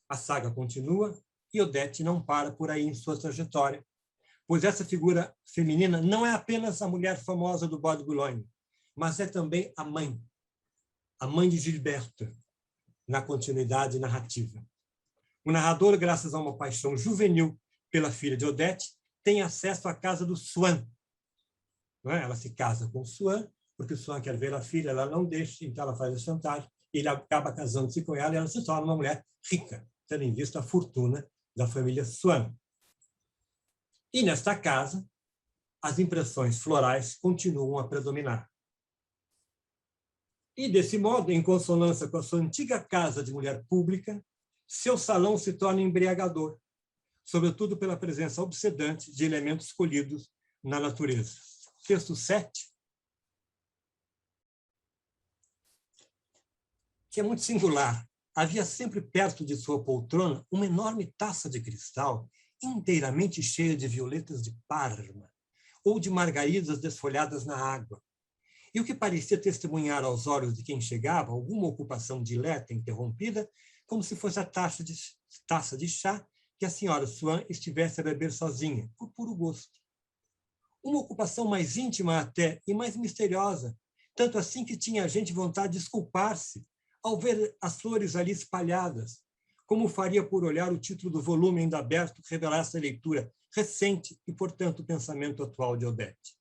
a saga continua e Odette não para por aí em sua trajetória, pois essa figura feminina não é apenas a mulher famosa do Bois de Boulogne, mas é também a mãe de Gilberta, na continuidade narrativa. O narrador, graças a uma paixão juvenil pela filha de Odette, tem acesso à casa do Swann. Não é? Ela se casa com o Swann, porque o Swann quer ver a filha, ela não deixa, então ela faz a chantagem ele acaba casando-se com ela e ela se torna uma mulher rica, tendo em vista a fortuna da família Swann. E nesta casa, as impressões florais continuam a predominar. E, desse modo, em consonância com a sua antiga casa de mulher pública, seu salão se torna embriagador, sobretudo pela presença obsedante de elementos colhidos na natureza. Texto 7, que é muito singular. Havia sempre perto de sua poltrona uma enorme taça de cristal inteiramente cheia de violetas de Parma ou de margaridas desfolhadas na água. E o que parecia testemunhar aos olhos de quem chegava alguma ocupação dileta interrompida, como se fosse a taça de chá que a senhora Swann estivesse a beber sozinha, por puro gosto. Uma ocupação mais íntima até e mais misteriosa, tanto assim que tinha a gente vontade de desculpar-se ao ver as flores ali espalhadas, como faria por olhar o título do volume ainda aberto que revelasse a leitura recente e, portanto, o pensamento atual de Odete.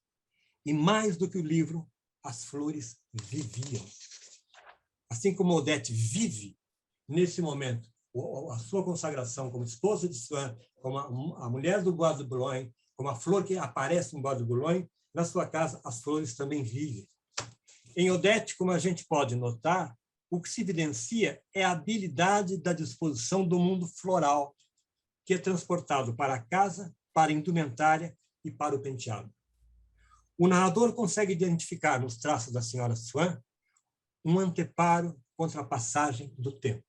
E mais do que o livro, as flores viviam. Assim como Odete vive, nesse momento, a sua consagração como esposa de Swann, como a mulher do Bois de Boulogne, como a flor que aparece no Bois de Boulogne, na sua casa as flores também vivem. Em Odete, como a gente pode notar, o que se evidencia é a habilidade da disposição do mundo floral, que é transportado para a casa, para a indumentária e para o penteado. O narrador consegue identificar nos traços da senhora Swann um anteparo contra a passagem do tempo.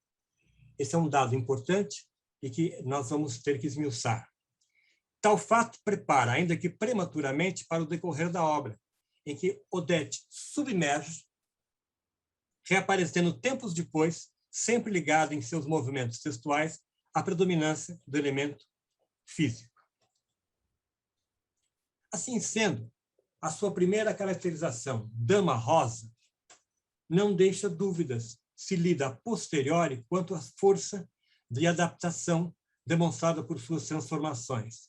Esse é um dado importante e que nós vamos ter que esmiuçar. Tal fato prepara, ainda que prematuramente, para o decorrer da obra, em que Odete submerge, reaparecendo tempos depois, sempre ligado em seus movimentos textuais à predominância do elemento físico. Assim sendo, a sua primeira caracterização, Dama Rosa, não deixa dúvidas se lida a posteriori quanto à força de adaptação demonstrada por suas transformações.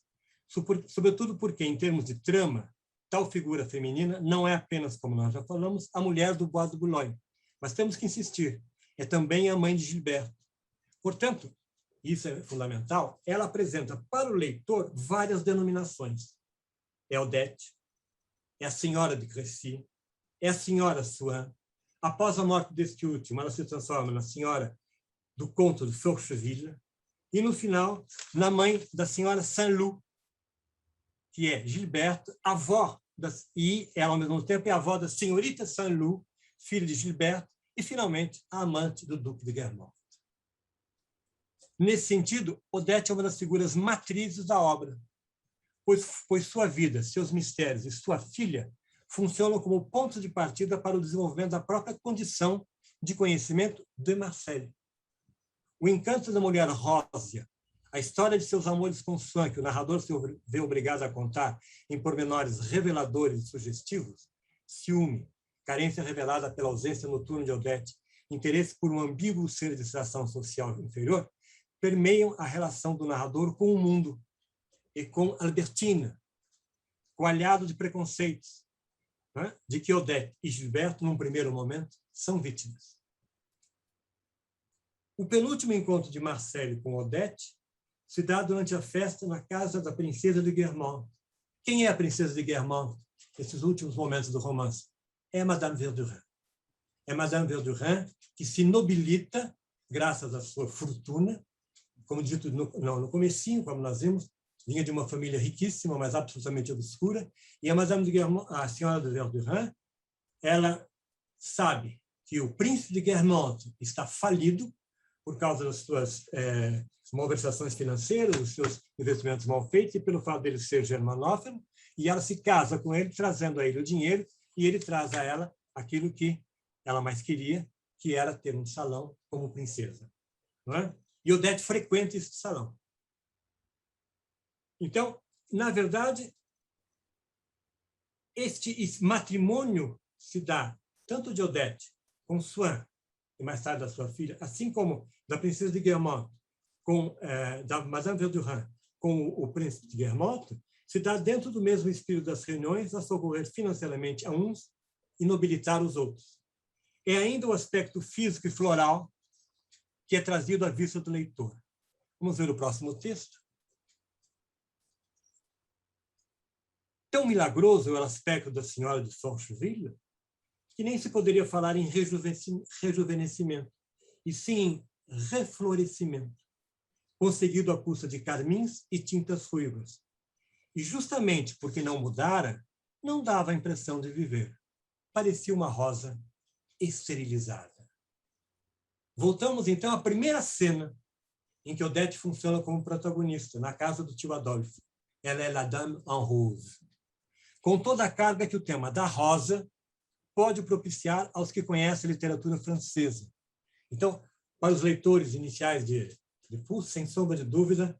Sobretudo porque, em termos de trama, tal figura feminina não é apenas, como nós já falamos, a mulher do Bois de Boulogne, mas temos que insistir, é também a mãe de Gilberto. Portanto, isso é fundamental, ela apresenta para o leitor várias denominações. É Odete, é a senhora de Crécy, é a senhora Swann. Após a morte deste último, ela se transforma na senhora do conto de Forcheville e, no final, na mãe da senhora Saint-Loup, que é Gilberto, avó, e ela, ao mesmo tempo, é avó da senhorita Saint-Loup, filha de Gilberto, e, finalmente, a amante do Duque de Guermantes. Nesse sentido, Odete é uma das figuras matrizes da obra, pois sua vida, seus mistérios e sua filha funcionam como ponto de partida para o desenvolvimento da própria condição de conhecimento de Marcel. O encanto da mulher Rósia, a história de seus amores com Swann, que o narrador se vê obrigado a contar em pormenores reveladores e sugestivos, ciúme, carência revelada pela ausência noturna de Odete, interesse por um ambíguo ser de extração social inferior, permeiam a relação do narrador com o mundo e com Albertina, coalhado de preconceitos, né, de que Odete e Gilberto, num primeiro momento, são vítimas. O penúltimo encontro de Marcel com Odete se dá durante a festa na casa da princesa de Guermantes. Quem é a princesa de Guermantes nesses últimos momentos do romance? É Madame Verdurin. É Madame Verdurin que se nobilita graças à sua fortuna, como dito no comecinho, como nós vimos, vinha de uma família riquíssima, mas absolutamente obscura, e a Madame de Guermantes, a senhora de Verdurin, ela sabe que o príncipe de Guermantes está falido por causa das suas malversações financeiras, dos seus investimentos mal feitos, e pelo fato dele ser germanófono, e ela se casa com ele, trazendo a ele o dinheiro, e ele traz a ela aquilo que ela mais queria, que era ter um salão como princesa. Não é? E Odete frequenta esse salão. Então, na verdade, este matrimônio se dá tanto de Odete com Swann, e mais tarde da sua filha, assim como da princesa de Guermantes, da Madame Verdurin, com o príncipe de Guermantes, se dá dentro do mesmo espírito das reuniões a socorrer financeiramente a uns e nobilitar os outros. é ainda o aspecto físico e floral que é trazido à vista do leitor. Vamos ver o próximo texto. Tão milagroso é o aspecto da senhora de Forcheville que nem se poderia falar em rejuvenescimento, e sim em reflorescimento, conseguido à custa de carmins e tintas ruivas. E justamente porque não mudara, não dava a impressão de viver. Parecia uma rosa esterilizada. Voltamos, então, à primeira cena em que Odette funciona como protagonista, na casa do tio Adolphe. Ela é la dame en rose. Com toda a carga que o tema da rosa pode propiciar aos que conhecem a literatura francesa. Então, para os leitores iniciais de Proust, sem sombra de dúvida,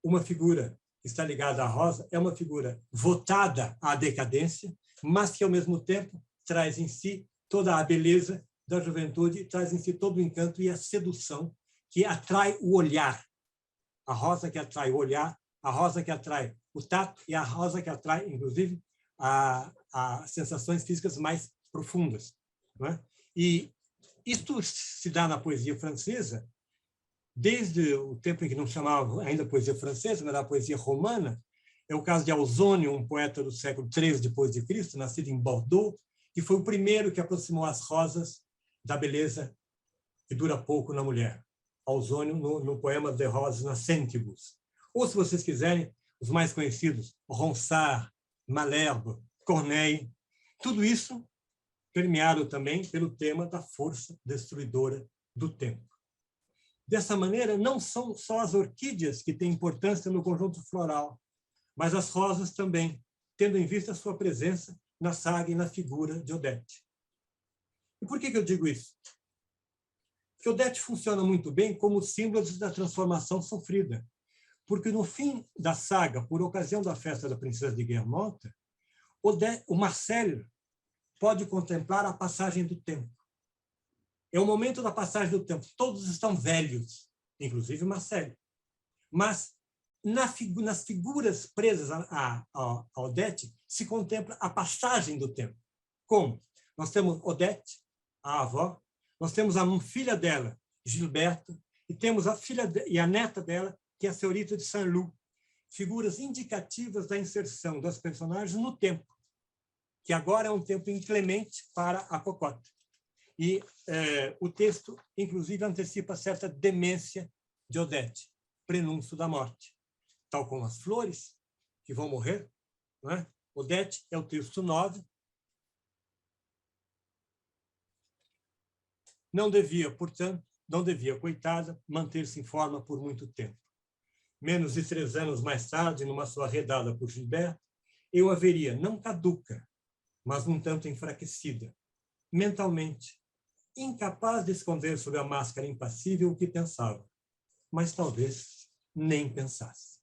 uma figura que está ligada à rosa é uma figura votada à decadência, mas que, ao mesmo tempo, traz em si toda a beleza da juventude, traz em si todo o encanto e a sedução que atrai o olhar. A rosa que atrai o olhar, a rosa que atrai o tato e a rosa que atrai, inclusive, a sensações físicas mais profundas. Não é? E isto se dá na poesia francesa desde o tempo em que não chamava ainda poesia francesa, mas era a poesia romana. É o caso de Ausônio, um poeta do século III depois de Cristo, nascido em Bordeaux, que foi o primeiro que aproximou as rosas da beleza que dura pouco na mulher. Ausônio no poema De Roses Nascentibus. Ou, se vocês quiserem, os mais conhecidos, Ronsard, Malherbe, Corneille, tudo isso permeado também pelo tema da força destruidora do tempo. Dessa maneira, não são só as orquídeas que têm importância no conjunto floral, mas as rosas também, tendo em vista a sua presença na saga e na figura de Odette. E por que eu digo isso? Porque Odette funciona muito bem como símbolo da transformação sofrida. Porque no fim da saga, por ocasião da festa da princesa de Guermantes, o Marcel pode contemplar a passagem do tempo. É o momento da passagem do tempo. Todos estão velhos, inclusive o Marcel. Mas nas figuras presas a Odette se contempla a passagem do tempo. Como? Nós temos Odette, a avó, nós temos a filha dela, Gilberta, e temos a filha e a neta dela, que é a senhorita de Saint-Loup, figuras indicativas da inserção das personagens no tempo, que agora é um tempo inclemente para a cocotte. E o texto, inclusive, antecipa certa demência de Odette, prenúncio da morte. Tal como as flores, que vão morrer. Não é? Odette é o texto 9. Não devia, portanto, coitada, manter-se em forma por muito tempo. Menos de 3 anos mais tarde, numa sua redada por Gilberto, eu a veria não caduca, mas um tanto enfraquecida, mentalmente, incapaz de esconder sob a máscara impassível o que pensava, mas talvez nem pensasse.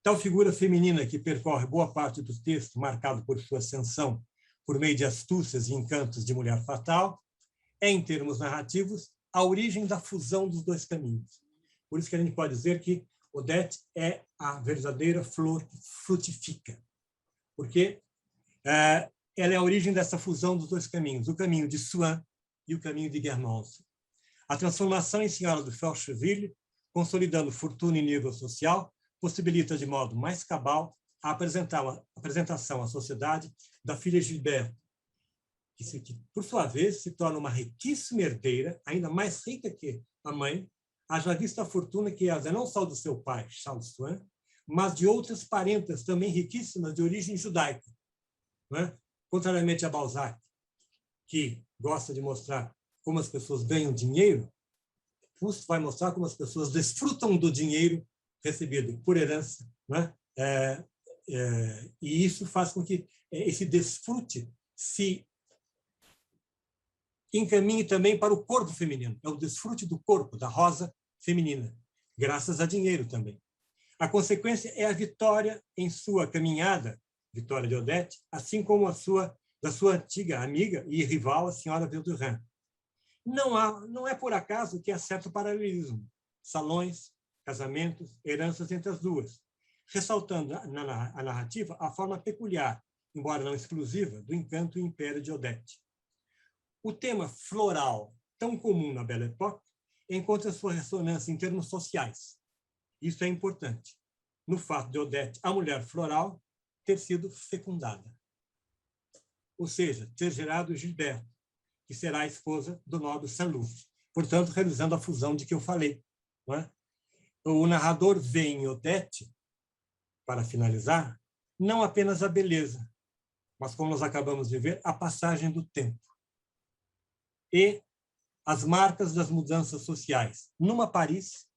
Tal figura feminina que percorre boa parte do texto, marcado por sua ascensão por meio de astúcias e encantos de mulher fatal, é, em termos narrativos, a origem da fusão dos dois caminhos. Por isso que a gente pode dizer que Odette é a verdadeira flor que frutifica, porque ela é a origem dessa fusão dos dois caminhos, o caminho de Swann e o caminho de Guermantes. A transformação em senhora de Forcheville, consolidando fortuna e nível social, possibilita de modo mais cabal a apresentação à sociedade da filha Gilberta, que, por sua vez, se torna uma riquíssima herdeira, ainda mais rica que a mãe, haja vista a fortuna que herda não só do seu pai, Charles Swann, mas de outras parentas também riquíssimas de origem judaica. Não é? Contrariamente a Balzac, que gosta de mostrar como as pessoas ganham dinheiro, Proust vai mostrar como as pessoas desfrutam do dinheiro recebido por herança. Não é? E isso faz com que esse desfrute se encaminhe também para o corpo feminino. É o desfrute do corpo, da rosa feminina, graças a dinheiro também. A consequência é a vitória em sua caminhada, vitória de Odette, assim como da sua antiga amiga e rival, a senhora Verdurin. Não é por acaso que há certo paralelismo. Salões, casamentos, heranças entre as duas, ressaltando a narrativa a forma peculiar, embora não exclusiva, do encanto e império de Odette. O tema floral, tão comum na Belle Époque, encontra sua ressonância em termos sociais. Isso é importante, no fato de Odete, a mulher floral, ter sido fecundada. Ou seja, ter gerado Gilberto, que será a esposa do nobre Saint-Loup. Portanto, realizando a fusão de que eu falei. Não é? O narrador vê em Odete, para finalizar, não apenas a beleza, mas, como nós acabamos de ver, a passagem do tempo e as marcas das mudanças sociais. Numa Paris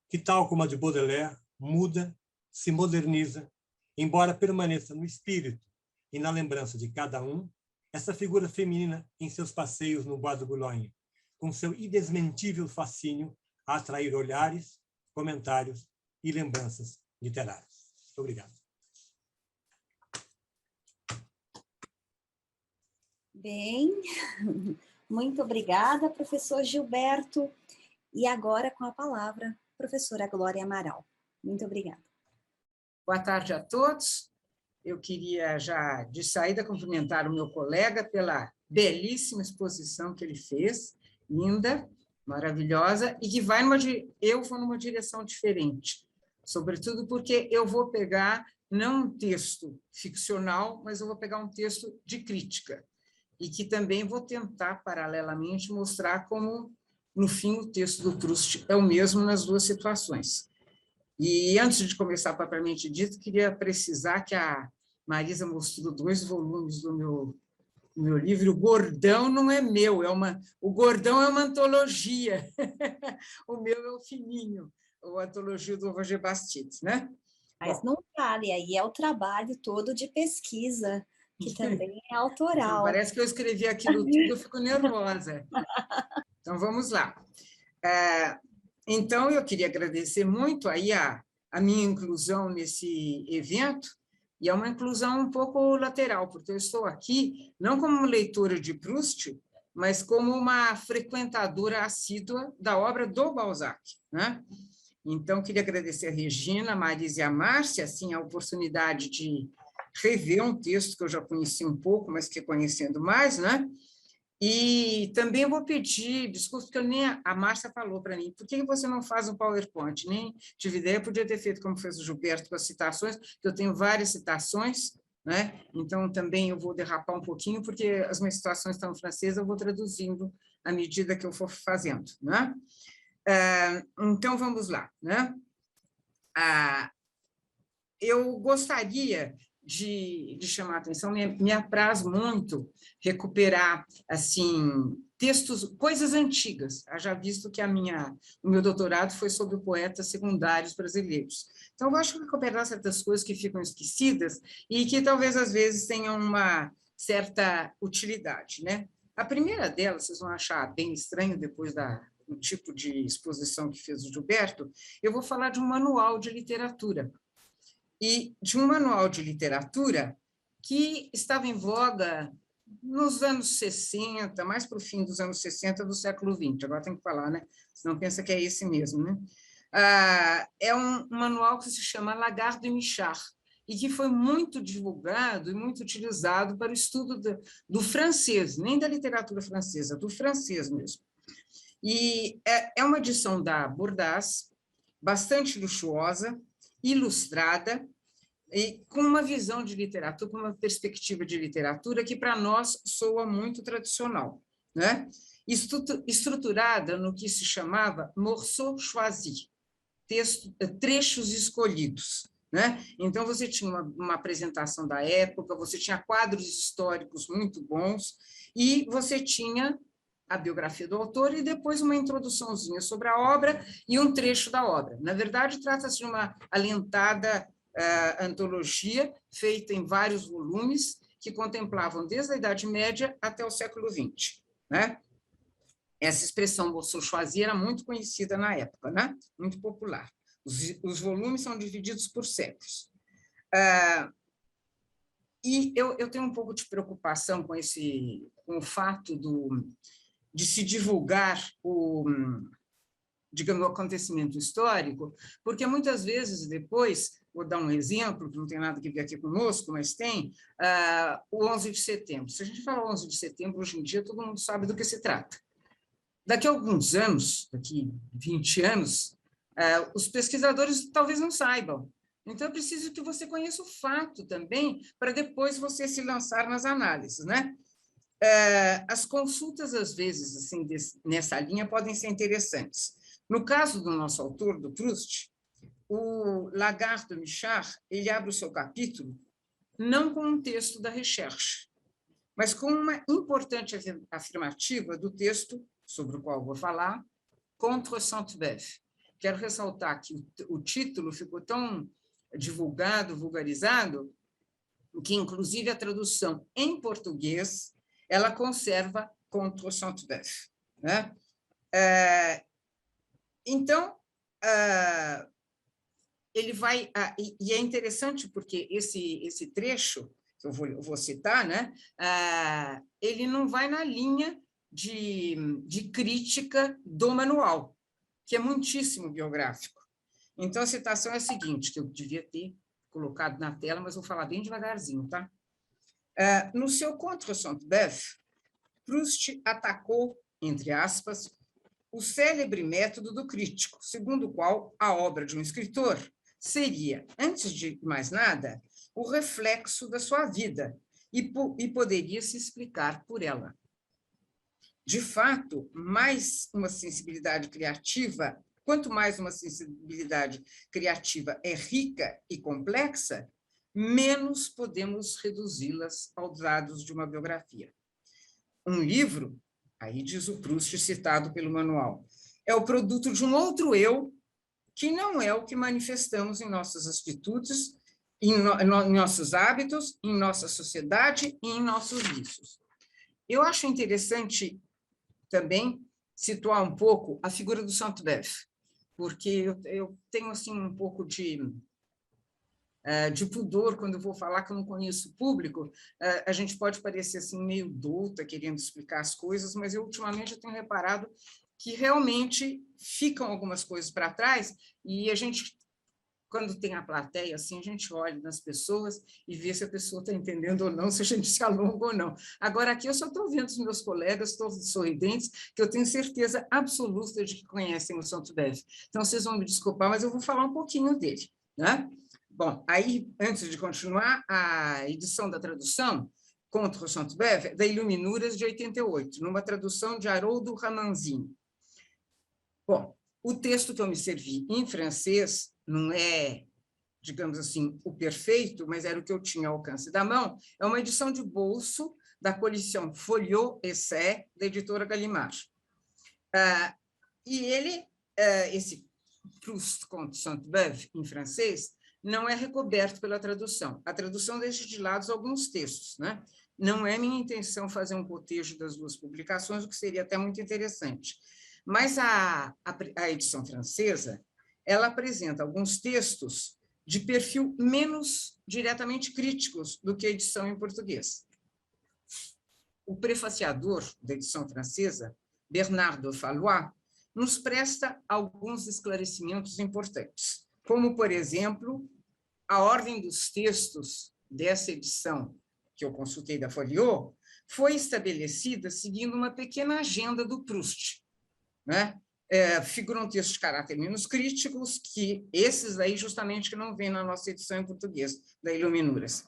que, tal como a de Baudelaire, muda, se moderniza, embora permaneça no espírito e na lembrança de cada um, essa figura feminina em seus passeios no Bois de Boulogne, com seu indesmentível fascínio a atrair olhares, comentários e lembranças literárias. Muito obrigado. Bem, muito obrigada, professor Gilberto. E agora, com a palavra, professora Glória Amaral. Muito obrigada. Boa tarde a todos. Eu queria já, de saída, cumprimentar o meu colega pela belíssima exposição que ele fez, linda, maravilhosa, e que eu vou numa direção diferente, sobretudo porque eu vou pegar não um texto ficcional, mas eu vou pegar um texto de crítica, e que também vou tentar, paralelamente, mostrar como, no fim, o texto do Proust é o mesmo nas duas situações. E, antes de começar propriamente dito, queria precisar que a Marisa mostrou 2 volumes do meu livro. O Gordão não é meu, o Gordão é uma antologia. O meu é o Fininho, a antologia do Roger Bastide, né? Mas não vale, aí é o trabalho todo de pesquisa, que também é autoral. Parece que eu escrevi aquilo tudo, eu fico nervosa. Então, vamos lá. Então, eu queria agradecer muito aí a minha inclusão nesse evento, e é uma inclusão um pouco lateral, porque eu estou aqui não como leitora de Proust, mas como uma frequentadora assídua da obra do Balzac, né? Então, queria agradecer a Regina, a Marisa e a Márcia, assim, a oportunidade de rever um texto que eu já conheci um pouco, mas que conhecendo mais, né? E também vou pedir desculpas, porque a Márcia falou para mim, por que você não faz um PowerPoint? Nem tive ideia, podia ter feito como fez o Gilberto com as citações, que eu tenho várias citações, né? Então também eu vou derrapar um pouquinho, porque as minhas citações estão em francês, eu vou traduzindo à medida que eu for fazendo, né? Então vamos lá, né? Eu gostaria de chamar a atenção, me apraz muito recuperar assim textos, coisas antigas, já visto que o meu doutorado foi sobre poetas secundários brasileiros. Então, eu gosto de recuperar certas coisas que ficam esquecidas e que talvez, às vezes, tenham uma certa utilidade, né? A primeira delas, vocês vão achar bem estranho depois do tipo de exposição que fez o Gilberto, eu vou falar de um manual de literatura, e de um manual de literatura que estava em voga nos anos 60, mais para o fim dos anos 60 do século XX. Agora tem que falar, né? Senão pensa que é esse mesmo, né? É um manual que se chama Lagarde e Michard, e que foi muito divulgado e muito utilizado para o estudo do francês, nem da literatura francesa, do francês mesmo. E é uma edição da Bordas, bastante luxuosa, ilustrada, e com uma visão de literatura, com uma perspectiva de literatura que, para nós, soa muito tradicional, né? Estruturada no que se chamava morceaux choisis, trechos escolhidos, né? Então, você tinha uma apresentação da época, você tinha quadros históricos muito bons, e você tinha a biografia do autor e depois uma introduçãozinha sobre a obra e um trecho da obra. Na verdade, trata-se de uma alentada antologia feita em vários volumes que contemplavam desde a Idade Média até o século XX, né? Essa expressão morceau choisi era muito conhecida na época, né? Muito popular. Os volumes são divididos por séculos. E eu tenho um pouco de preocupação com o fato de se divulgar digamos, o acontecimento histórico, porque muitas vezes depois, vou dar um exemplo, que não tem nada a ver aqui conosco, mas tem, o 11 de setembro. Se a gente fala 11 de setembro, hoje em dia, todo mundo sabe do que se trata. Daqui a alguns anos, daqui 20 anos, os pesquisadores talvez não saibam. Então, é preciso que você conheça o fato também, para depois você se lançar nas análises, né? As consultas, às vezes, assim, nessa linha, podem ser interessantes. No caso do nosso autor, do Proust, o Lagarde Michard, ele abre o seu capítulo não com um texto da Recherche, mas com uma importante afirmativa do texto sobre o qual vou falar, Contre Sainte-Beuve. Quero ressaltar que o título ficou tão divulgado, vulgarizado, que, inclusive, a tradução em português ela conserva Contre Sainte-Beuve, né? Então, ele vai... e é interessante porque esse trecho, que eu vou citar, né? Ele não vai na linha de crítica do manual, que é muitíssimo biográfico. Então, a citação é a seguinte, que eu devia ter colocado na tela, mas vou falar bem devagarzinho, tá? No seu Contre Sainte-Beuve, Proust atacou, entre aspas, o célebre método do crítico, segundo o qual a obra de um escritor seria, antes de mais nada, o reflexo da sua vida e poderia se explicar por ela. De fato, quanto mais uma sensibilidade criativa é rica e complexa, menos podemos reduzi-las aos dados de uma biografia. Um livro, aí diz o Proust, citado pelo manual, é o produto de um outro eu, que não é o que manifestamos em nossas atitudes, em nossos hábitos, em nossa sociedade e em nossos vícios. Eu acho interessante também situar um pouco a figura do Sainte-Beuve, porque eu tenho assim, um pouco de pudor quando eu vou falar que eu não conheço o público. A gente pode parecer assim, meio douta, querendo explicar as coisas, mas ultimamente eu tenho reparado que realmente ficam algumas coisas para trás e a gente, quando tem a plateia, assim, a gente olha nas pessoas e vê se a pessoa está entendendo ou não, se a gente se alonga ou não. Agora, aqui eu só estou vendo os meus colegas, todos sorridentes, que eu tenho certeza absoluta de que conhecem o Sainte-Beuve. Então, vocês vão me desculpar, mas eu vou falar um pouquinho dele, né? Bom, aí, antes de continuar, a edição da tradução, Contre Sainte-Beuve, da Iluminuras, de 88, numa tradução de Haroldo Ramanzini. Bom, o texto que eu me servi em francês não é, digamos assim, o perfeito, mas era o que eu tinha ao alcance da mão, é uma edição de bolso da coleção Folio Essai, da editora Gallimard. E ele, esse Proust Contre Sainte-Beuve, em francês, não é recoberto pela tradução. A tradução deixa de lado alguns textos, né? Não é minha intenção fazer um cotejo das duas publicações, o que seria até muito interessante. Mas a edição francesa, ela apresenta alguns textos de perfil menos diretamente críticos do que a edição em português. O prefaciador da edição francesa, Bernardo Fallois, nos presta alguns esclarecimentos importantes, como, por exemplo, a ordem dos textos dessa edição, que eu consultei da Folio, foi estabelecida seguindo uma pequena agenda do Proust, né? Figuram textos de caráter menos críticos, que esses aí justamente que não vêm na nossa edição em português, da Iluminuras.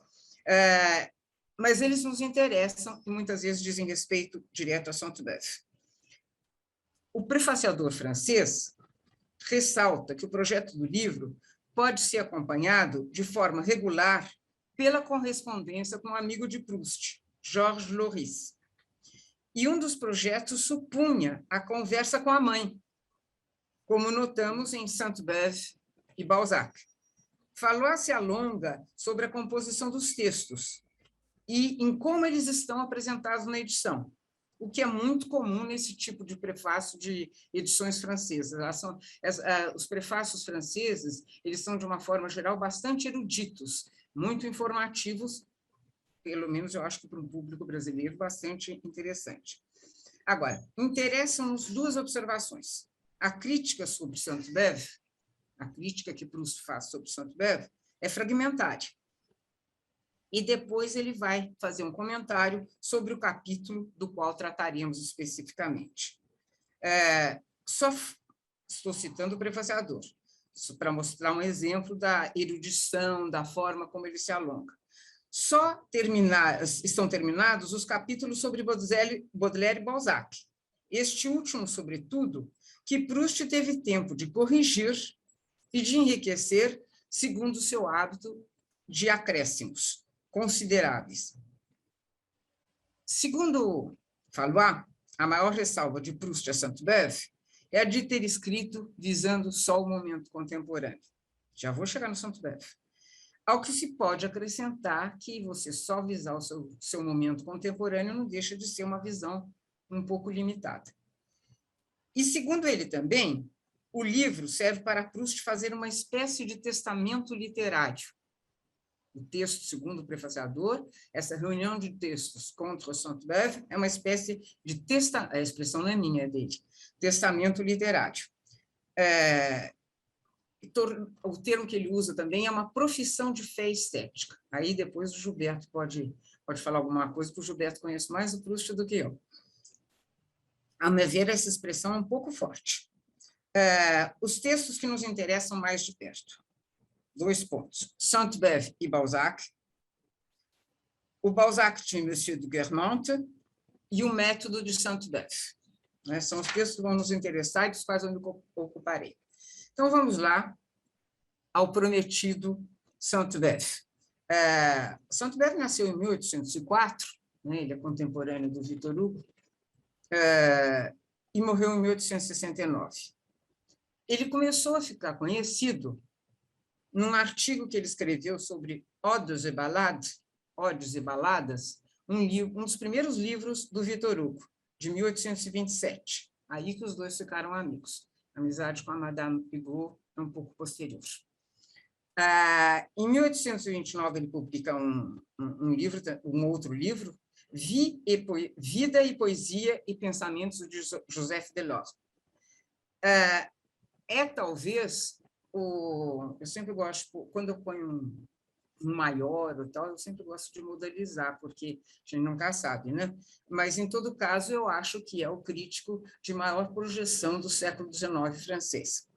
Mas eles nos interessam e muitas vezes dizem respeito direto a Sainte-Beuve. O prefaciador francês ressalta que o projeto do livro pode ser acompanhado de forma regular pela correspondência com um amigo de Proust, Georges Loris. E um dos projetos supunha a conversa com a mãe, como notamos em Sainte-Beuve e Balzac. Falou se alonga sobre a composição dos textos e em como eles estão apresentados na edição, o que é muito comum nesse tipo de prefácio de edições francesas. Os prefácios franceses, eles são, de uma forma geral, bastante eruditos, muito informativos, pelo menos eu acho que para o público brasileiro, bastante interessante. Agora, interessam-nos duas observações. a crítica sobre Sainte-Beuve, a crítica que Proust faz sobre Sainte-Beuve, é fragmentária. E depois ele vai fazer um comentário sobre o capítulo do qual trataremos especificamente. Só estou citando o prefaciador, para mostrar um exemplo da erudição, da forma como ele se alonga. Estão terminados os capítulos sobre Baudelaire e Balzac. Este último, sobretudo, que Proust teve tempo de corrigir e de enriquecer segundo o seu hábito de acréscimos consideráveis. Segundo Fallois, a maior ressalva de Proust a Sainte-Beuve é a de ter escrito visando só o momento contemporâneo. Já vou chegar no Sainte-Beuve. Ao que se pode acrescentar que você só visar o seu momento contemporâneo não deixa de ser uma visão um pouco limitada. E, segundo ele também, o livro serve para Proust fazer uma espécie de testamento literário. O texto, segundo o prefaciador, essa reunião de textos contra Sainte-Beuve é uma espécie de a expressão não é minha, é dele, testamento literário. O termo que ele usa também é uma profissão de fé estética. Aí depois o Gilberto pode falar alguma coisa, porque o Gilberto conhece mais o Proust do que eu. A meu ver, essa expressão é um pouco forte. Os textos que nos interessam mais de perto. 2 pontos. Sainte-Beuve e Balzac. O Balzac de Monsieur de Guermantes e o método de Sainte-Beuve. São os textos que vão nos interessar e dos quais eu me ocuparei. Então, vamos lá ao prometido Sainte-Beuve. Sainte-Beuve nasceu em 1804, ele é contemporâneo do Victor Hugo, e morreu em 1869. Ele começou a ficar conhecido num artigo que ele escreveu sobre Odes et Ballades, Ódios e Baladas, um dos primeiros livros do Victor Hugo, de 1827. Aí que os dois ficaram amigos. A amizade com a Madame Pigot é um pouco posterior. Em 1829, ele publica um outro livro, Vida e Poesia e Pensamentos de Joseph Delors. Talvez, eu sempre gosto, quando eu ponho um maior ou tal, eu sempre gosto de modalizar, porque a gente nunca sabe, né? Mas, em todo caso, eu acho que é o crítico de maior projeção do século XIX francês.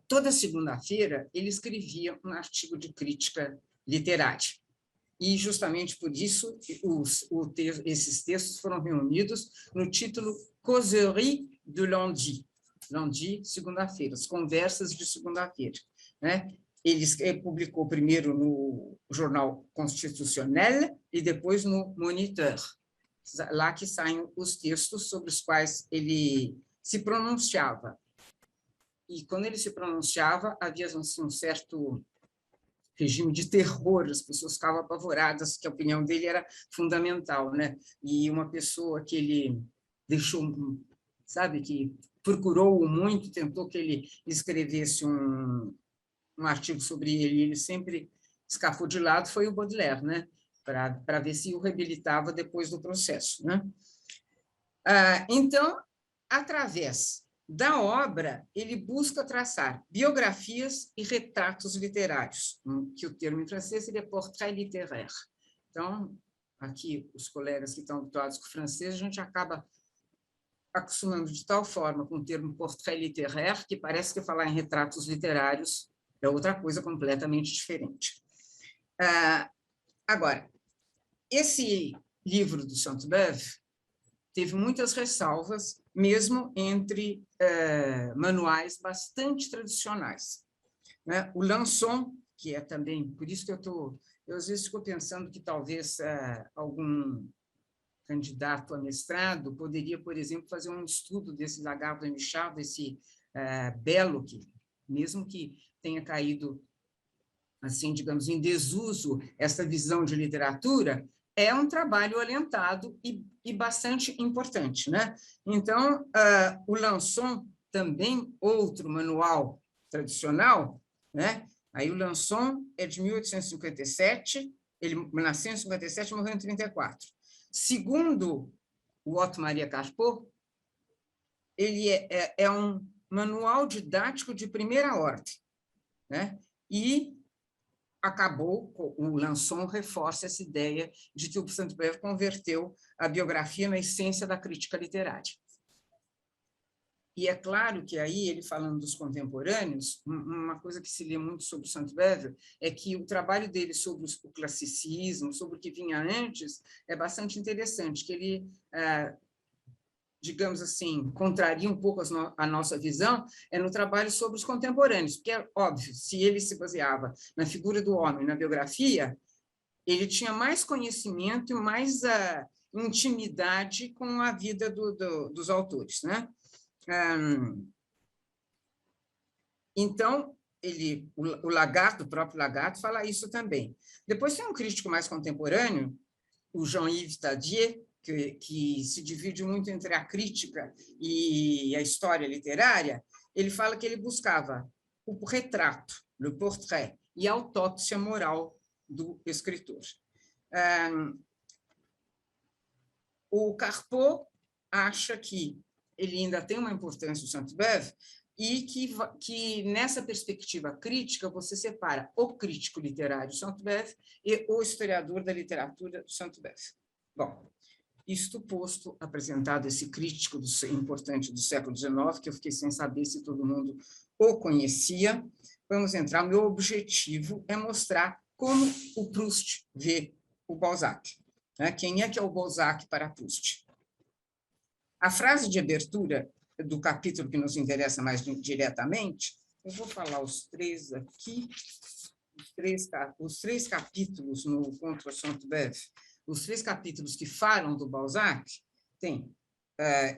Toda segunda-feira, ele escrevia um artigo de crítica literária. E, justamente por isso, esses textos foram reunidos no título Causeries du lundi. Lundi, segunda-feira, as conversas de segunda-feira. Ele publicou primeiro no Jornal Constitutionnel e depois no Moniteur, lá que saem os textos sobre os quais ele se pronunciava. E, quando ele se pronunciava, havia assim, um certo regime de terror, as pessoas ficavam apavoradas, que a opinião dele era fundamental, né? E uma pessoa que ele deixou, sabe, que procurou muito, tentou que ele escrevesse um artigo sobre ele, e ele sempre escapou de lado, foi o Baudelaire, né? Para ver se o reabilitava depois do processo, né? Então, através da obra, ele busca traçar biografias e retratos literários, que o termo em francês seria portrait littéraire. Então, aqui, os colegas que estão habituados com o francês, a gente acaba acostumando de tal forma com o termo portrait littéraire, que parece que falar em retratos literários é outra coisa completamente diferente. Agora, esse livro do Sainte-Beuve teve muitas ressalvas, mesmo entre manuais bastante tradicionais. O Lançon, que é também, por isso que eu às vezes fico pensando que talvez algum candidato a mestrado poderia, por exemplo, fazer um estudo desse Lagarde de Michard, desse belo, que, mesmo que tenha caído, assim, digamos, em desuso essa visão de literatura, é um trabalho alentado e bastante importante, né? Então, o Lançon, também outro manual tradicional, né? Aí o Lançon é de 1857, ele nasceu em 57 e morreu em 34. Segundo o Otto Maria Carpeaux, ele é um manual didático de primeira ordem, né? E acabou, o Lançon reforça essa ideia de que o Sainte-Beuve converteu a biografia na essência da crítica literária. E é claro que aí, ele falando dos contemporâneos, uma coisa que se lê muito sobre o Sainte-Beuve é que o trabalho dele sobre o classicismo, sobre o que vinha antes, é bastante interessante, que ele, digamos assim, contraria um pouco a nossa visão, é no trabalho sobre os contemporâneos, porque é óbvio, se ele se baseava na figura do homem, na biografia, ele tinha mais conhecimento e mais intimidade com a vida dos autores, né? Então, o Lagarde, o próprio Lagarde, fala isso também. Depois tem um crítico mais contemporâneo, o Jean-Yves Tadier, que se divide muito entre a crítica e a história literária. Ele fala que ele buscava o retrato, o portrait, e a autópsia moral do escritor. O Carpeaux acha que ele ainda tem uma importância, o Sainte-Beuve, e que nessa perspectiva crítica você separa o crítico literário Sainte-Beuve e o historiador da literatura Sainte-Beuve. Bom, isto posto, apresentado esse crítico importante do século XIX, que eu fiquei sem saber se todo mundo o conhecia, vamos entrar. O meu objetivo é mostrar como o Proust vê o Balzac. Né? Quem é que é o Balzac para Proust? A frase de abertura do capítulo que nos interessa mais diretamente, eu vou falar os três aqui, os três capítulos no Contre Sainte-Beuve, os três capítulos que falam do Balzac, tem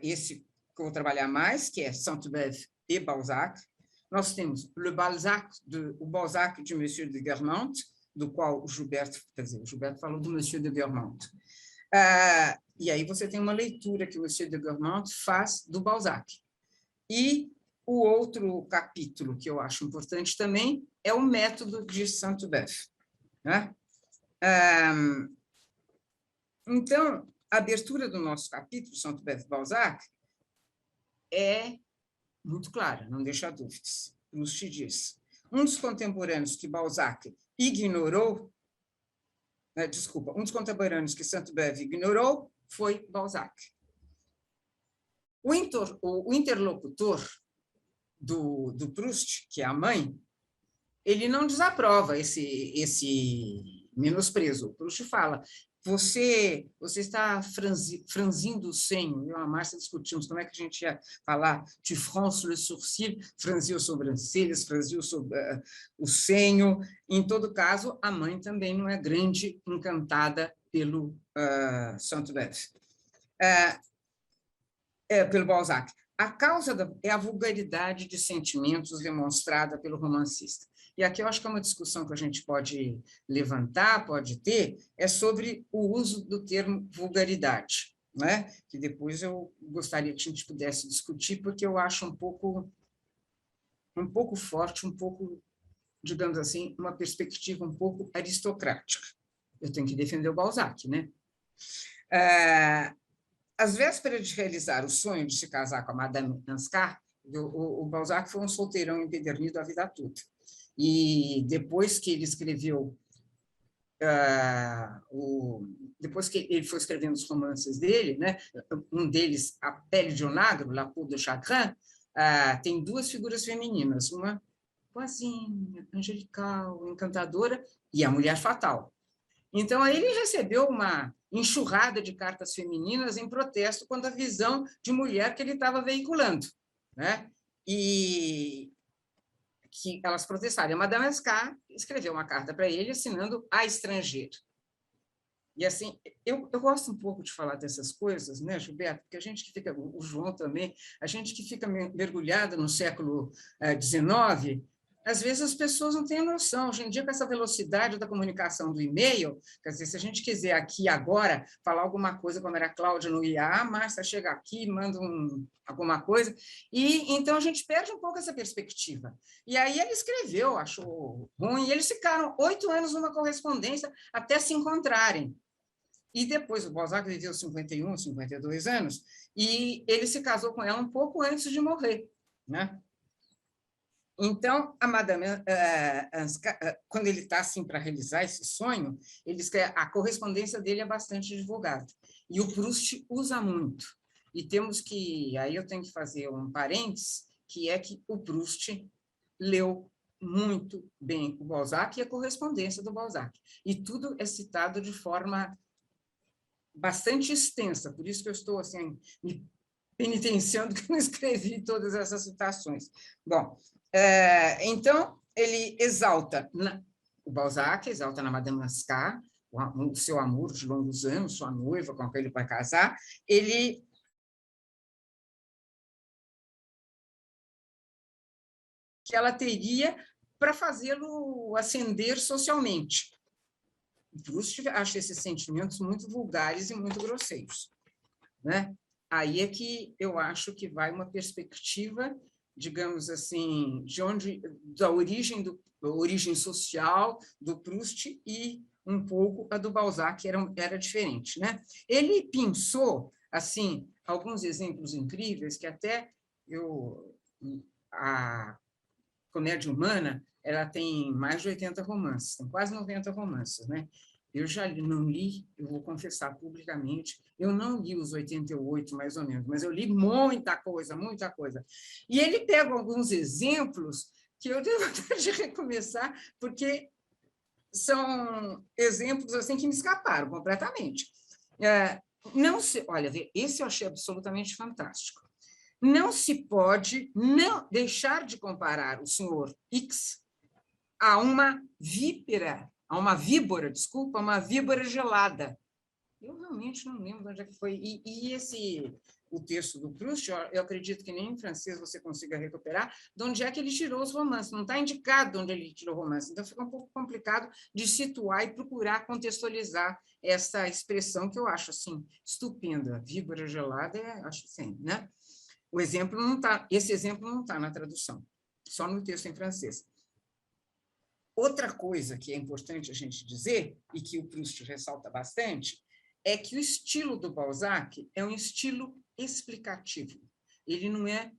esse que eu vou trabalhar mais, que é Sainte-Beuve e Balzac. Nós temos o Balzac de Monsieur de Guermantes, do qual o Gilberto falou do Monsieur de Guermantes. E aí você tem uma leitura que o Monsieur de Guermantes faz do Balzac. E o outro capítulo que eu acho importante também é o método de Sainte-Beuve. Né? Então, a abertura do nosso capítulo, Sainte-Beuve e Balzac, é muito clara, não deixa dúvidas. Proust diz: um dos contemporâneos que Balzac ignorou, um dos contemporâneos que Sainte-Beuve ignorou foi Balzac. O interlocutor do Proust, que é a mãe, ele não desaprova esse menosprezo. O Proust fala: você está franzindo o senho. Eu e a Márcia discutimos como é que a gente ia falar de fronce le sourcil, franziu as sobrancelhas, franziu o senho. Em todo caso, a mãe também não é grande encantada pelo Sainte-Beuve, pelo Balzac. A causa é a vulgaridade de sentimentos demonstrada pelo romancista. E aqui eu acho que é uma discussão que a gente pode levantar, pode ter, é sobre o uso do termo vulgaridade, né? Que depois eu gostaria que a gente pudesse discutir, porque eu acho um pouco forte, um pouco, digamos assim, uma perspectiva um pouco aristocrática. Eu tenho que defender o Balzac, né? Às vésperas de realizar o sonho de se casar com a Madame Anscar, o Balzac foi um solteirão empedernido a vida toda. E depois que ele escreveu, depois que ele foi escrevendo os romances dele, né, um deles, A Pele de Onagro, La Peau de Chagrin, tem duas figuras femininas, uma boazinha, angelical, encantadora, e a Mulher Fatal. Então, aí ele recebeu uma enxurrada de cartas femininas em protesto contra a visão de mulher que ele estava veiculando, né? E que elas protestaram. A Madame Anscar escreveu uma carta para ele assinando A Estrangeiro. E assim, eu gosto um pouco de falar dessas coisas, né, Gilberto? Porque a gente que fica, o João também, a gente que fica mergulhado no século XIX, às vezes as pessoas não têm noção. Hoje em dia, com essa velocidade da comunicação do e-mail, quer dizer, se a gente quiser aqui agora falar alguma coisa, como era a Cláudia no IA, a Márcia chega aqui, manda alguma coisa, e então a gente perde um pouco essa perspectiva. E aí ele escreveu, achou ruim, e eles ficaram 8 anos numa correspondência até se encontrarem. E depois o Balzac viveu 51, 52 anos, e ele se casou com ela um pouco antes de morrer, né? Então, a Madame Anscar, quando ele está assim para realizar esse sonho, ele escreve, a correspondência dele é bastante divulgada. E o Proust usa muito. E temos que, aí eu tenho que fazer um parênteses, que é que o Proust leu muito bem o Balzac e a correspondência do Balzac. E tudo é citado de forma bastante extensa, por isso que eu estou assim, me penitenciando que não escrevi todas essas citações. Bom, então, ele exalta, o Balzac exalta na Madame Lascar, o seu amor de longos anos, sua noiva com quem ele vai casar, ele que ela teria para fazê-lo ascender socialmente. O Proust acha esses sentimentos muito vulgares e muito grosseiros, né? Aí é que eu acho que vai uma perspectiva, digamos assim, da origem social do Proust e um pouco a do Balzac era diferente, né? Ele pensou assim alguns exemplos incríveis que até a Comédia Humana ela tem mais de 80 romances, tem quase 90 romances, né? Eu já não li, eu vou confessar publicamente, eu não li os 88, mais ou menos, mas eu li muita coisa, muita coisa. E ele pega alguns exemplos que eu tenho vontade de recomeçar, porque são exemplos assim que me escaparam completamente. Olha, esse eu achei absolutamente fantástico. Não se pode não deixar de comparar o senhor X a uma víbora gelada. Eu realmente não lembro onde é que foi. O texto do Proust, eu acredito que nem em francês você consiga recuperar, de onde é que ele tirou os romances. Não está indicado de onde ele tirou o romance. Então, fica um pouco complicado de situar e procurar contextualizar essa expressão que eu acho assim estupenda. Víbora gelada, acho assim, né? Esse exemplo não está na tradução, só no texto em francês. Outra coisa que é importante a gente dizer, e que o Proust ressalta bastante, é que o estilo do Balzac é um estilo explicativo. Ele não é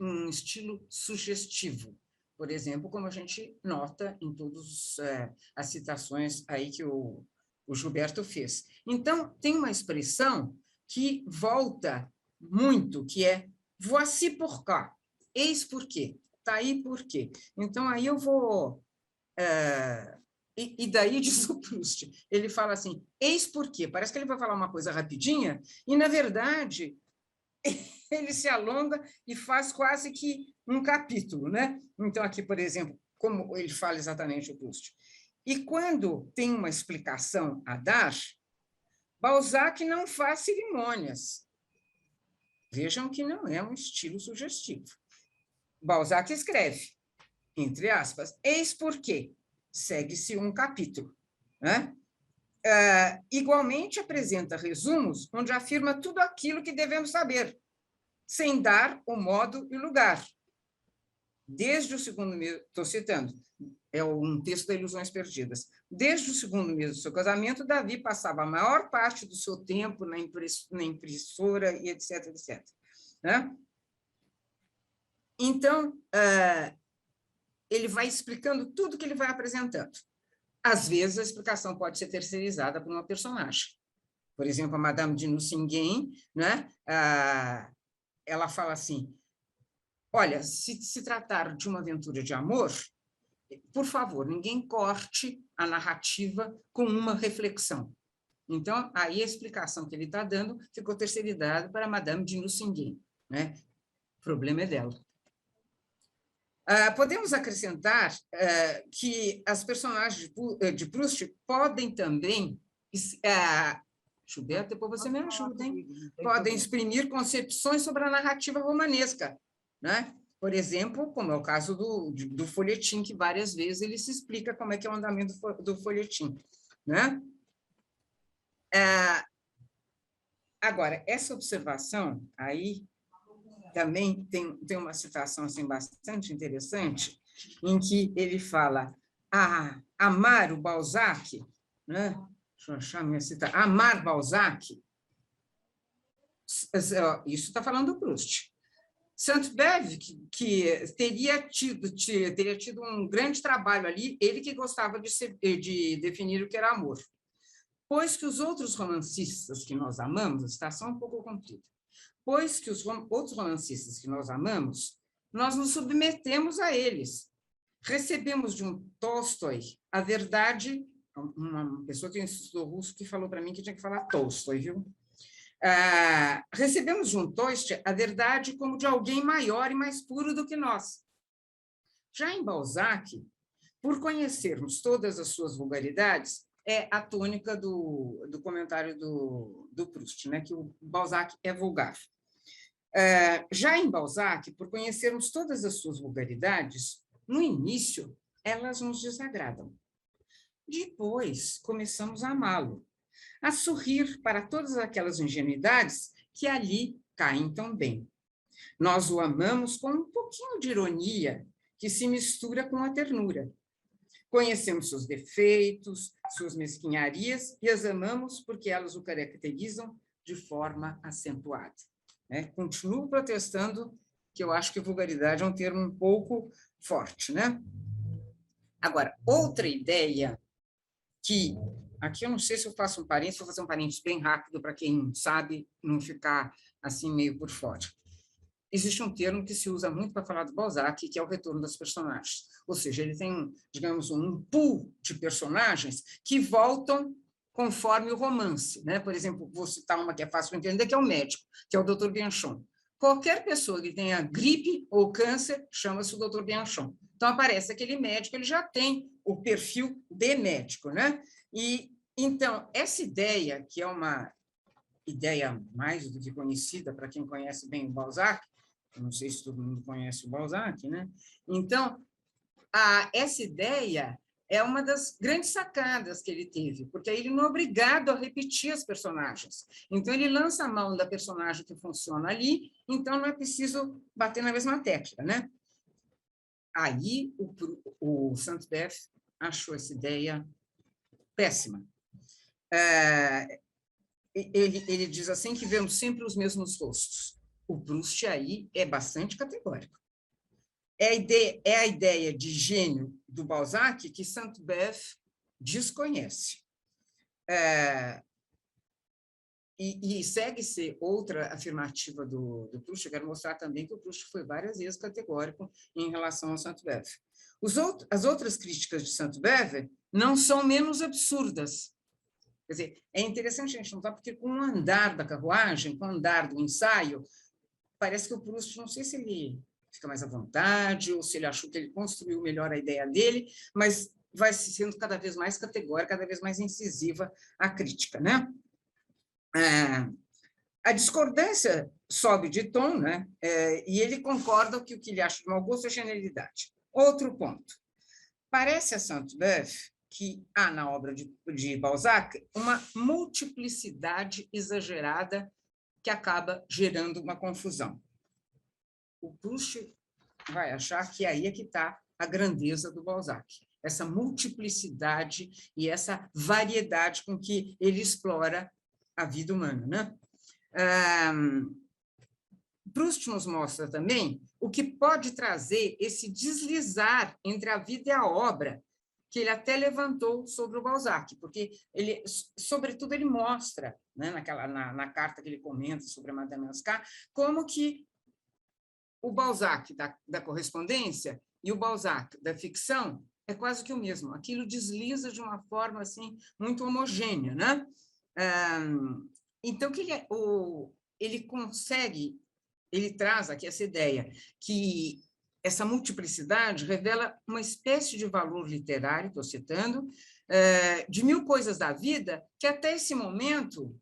um estilo sugestivo, por exemplo, como a gente nota em todas as citações aí que o Gilberto fez. Então, tem uma expressão que volta muito, que é voici pourquoi, eis por quê, está aí por quê. Então, aí eu vou... E daí diz o Proust, ele fala assim, eis por quê, parece que ele vai falar uma coisa rapidinha, e, na verdade, ele se alonga e faz quase que um capítulo, né? Então, aqui, por exemplo, como ele fala exatamente o Proust. E quando tem uma explicação a dar, Balzac não faz cerimônias. Vejam que não é um estilo sugestivo. Balzac escreve, entre aspas, eis por quê. Segue-se um capítulo, né? Igualmente apresenta resumos onde afirma tudo aquilo que devemos saber, sem dar o modo e lugar. Desde o segundo mês, estou citando, é um texto da Ilusões Perdidas. Desde o segundo mês do seu casamento, Davi passava a maior parte do seu tempo na impressora e etc, etc. Né? Então, ele vai explicando tudo que ele vai apresentando. Às vezes, a explicação pode ser terceirizada por uma personagem. Por exemplo, a Madame de Nucingen, né? Ela fala assim, olha, se tratar de uma aventura de amor, por favor, ninguém corte a narrativa com uma reflexão. Então, aí a explicação que ele está dando ficou terceirizada para a Madame de Nucingen, né? O problema é dela. Podemos acrescentar que as personagens de Proust podem também, Gilberto, depois você me ajuda, hein? Podem exprimir concepções sobre a narrativa romanesca, né? Por exemplo, como é o caso do folhetim, que várias vezes ele se explica como é que é o andamento do folhetim, né? Agora, essa observação aí também tem uma citação assim, bastante interessante, em que ele fala amar o Balzac, né? deixa eu achar minha citação, amar Balzac, isso está falando do Proust. Sainte-Beuve, que teria tido um grande trabalho ali, ele que gostava de definir o que era amor. Pois que os outros romancistas que nós amamos, está só um pouco comprida, pois que os outros romancistas que nós amamos, nós nos submetemos a eles. Recebemos de um Tolstói a verdade, uma pessoa que estudou russo que falou para mim que tinha que falar Tolstói, viu? Recebemos de um Tolstói a verdade como de alguém maior e mais puro do que nós. Já em Balzac, por conhecermos todas as suas vulgaridades, é a tônica do comentário do Proust, né? Que o Balzac é vulgar. Já em Balzac, por conhecermos todas as suas vulgaridades, no início, elas nos desagradam. Depois, começamos a amá-lo, a sorrir para todas aquelas ingenuidades que ali caem tão bem. Nós o amamos com um pouquinho de ironia que se mistura com a ternura. Conhecemos seus defeitos, suas mesquinharias e as amamos porque elas o caracterizam de forma acentuada. Continuo protestando que eu acho que vulgaridade é um termo um pouco forte, né? Agora, outra ideia que, aqui eu não sei se eu faço um parênteses, vou fazer um parênteses bem rápido para quem sabe não ficar assim meio por fora. Existe um termo que se usa muito para falar do Balzac, que é o retorno das personagens. Ou seja, ele tem, digamos, um pool de personagens que voltam conforme o romance, né? Por exemplo, vou citar uma que é fácil de entender, que é o médico, que é o Dr. Bianchon. Qualquer pessoa que tenha gripe ou câncer chama-se o Dr. Bianchon. Então, aparece aquele médico, ele já tem o perfil de médico, né? E, então, essa ideia, que é uma ideia mais do que conhecida para quem conhece bem o Balzac, eu não sei se todo mundo conhece o Balzac, né? Então, essa ideia é uma das grandes sacadas que ele teve, porque aí ele não é obrigado a repetir as personagens. Então, ele lança a mão da personagem que funciona ali, então não é preciso bater na mesma tecla, né? Aí, o Sainte-Beuve achou essa ideia péssima. Ele diz assim que vemos sempre os mesmos rostos. O Proust aí é bastante categórico. É a ideia de gênio do Balzac que Sainte-Beuve desconhece. E segue-se outra afirmativa do Proust. Eu quero mostrar também que o Proust foi várias vezes categórico em relação ao Sainte-Beuve. As outras críticas de Sainte-Beuve não são menos absurdas. Quer dizer, é interessante a gente notar, porque com o andar da carruagem, com o andar do ensaio, parece que o Proust, não sei se ele fica mais à vontade, ou se ele achou que ele construiu melhor a ideia dele, mas vai sendo cada vez mais categórica, cada vez mais incisiva a crítica, né? A discordância sobe de tom, né? E ele concorda que o que ele acha de mau gosto é genialidade. Outro ponto. Parece a Sainte-Beuve que há na obra de Balzac uma multiplicidade exagerada que acaba gerando uma confusão. O Proust vai achar que aí é que está a grandeza do Balzac, essa multiplicidade e essa variedade com que ele explora a vida humana, né? Proust nos mostra também o que pode trazer esse deslizar entre a vida e a obra, que ele até levantou sobre o Balzac, porque ele, sobretudo, ele mostra, né, na carta que ele comenta sobre a Madame Mascart, como que o Balzac da correspondência e o Balzac da ficção é quase que o mesmo. Aquilo desliza de uma forma assim muito homogênea, né? Então, o que ele consegue? Ele traz aqui essa ideia que essa multiplicidade revela uma espécie de valor literário, estou citando, de mil coisas da vida que até esse momento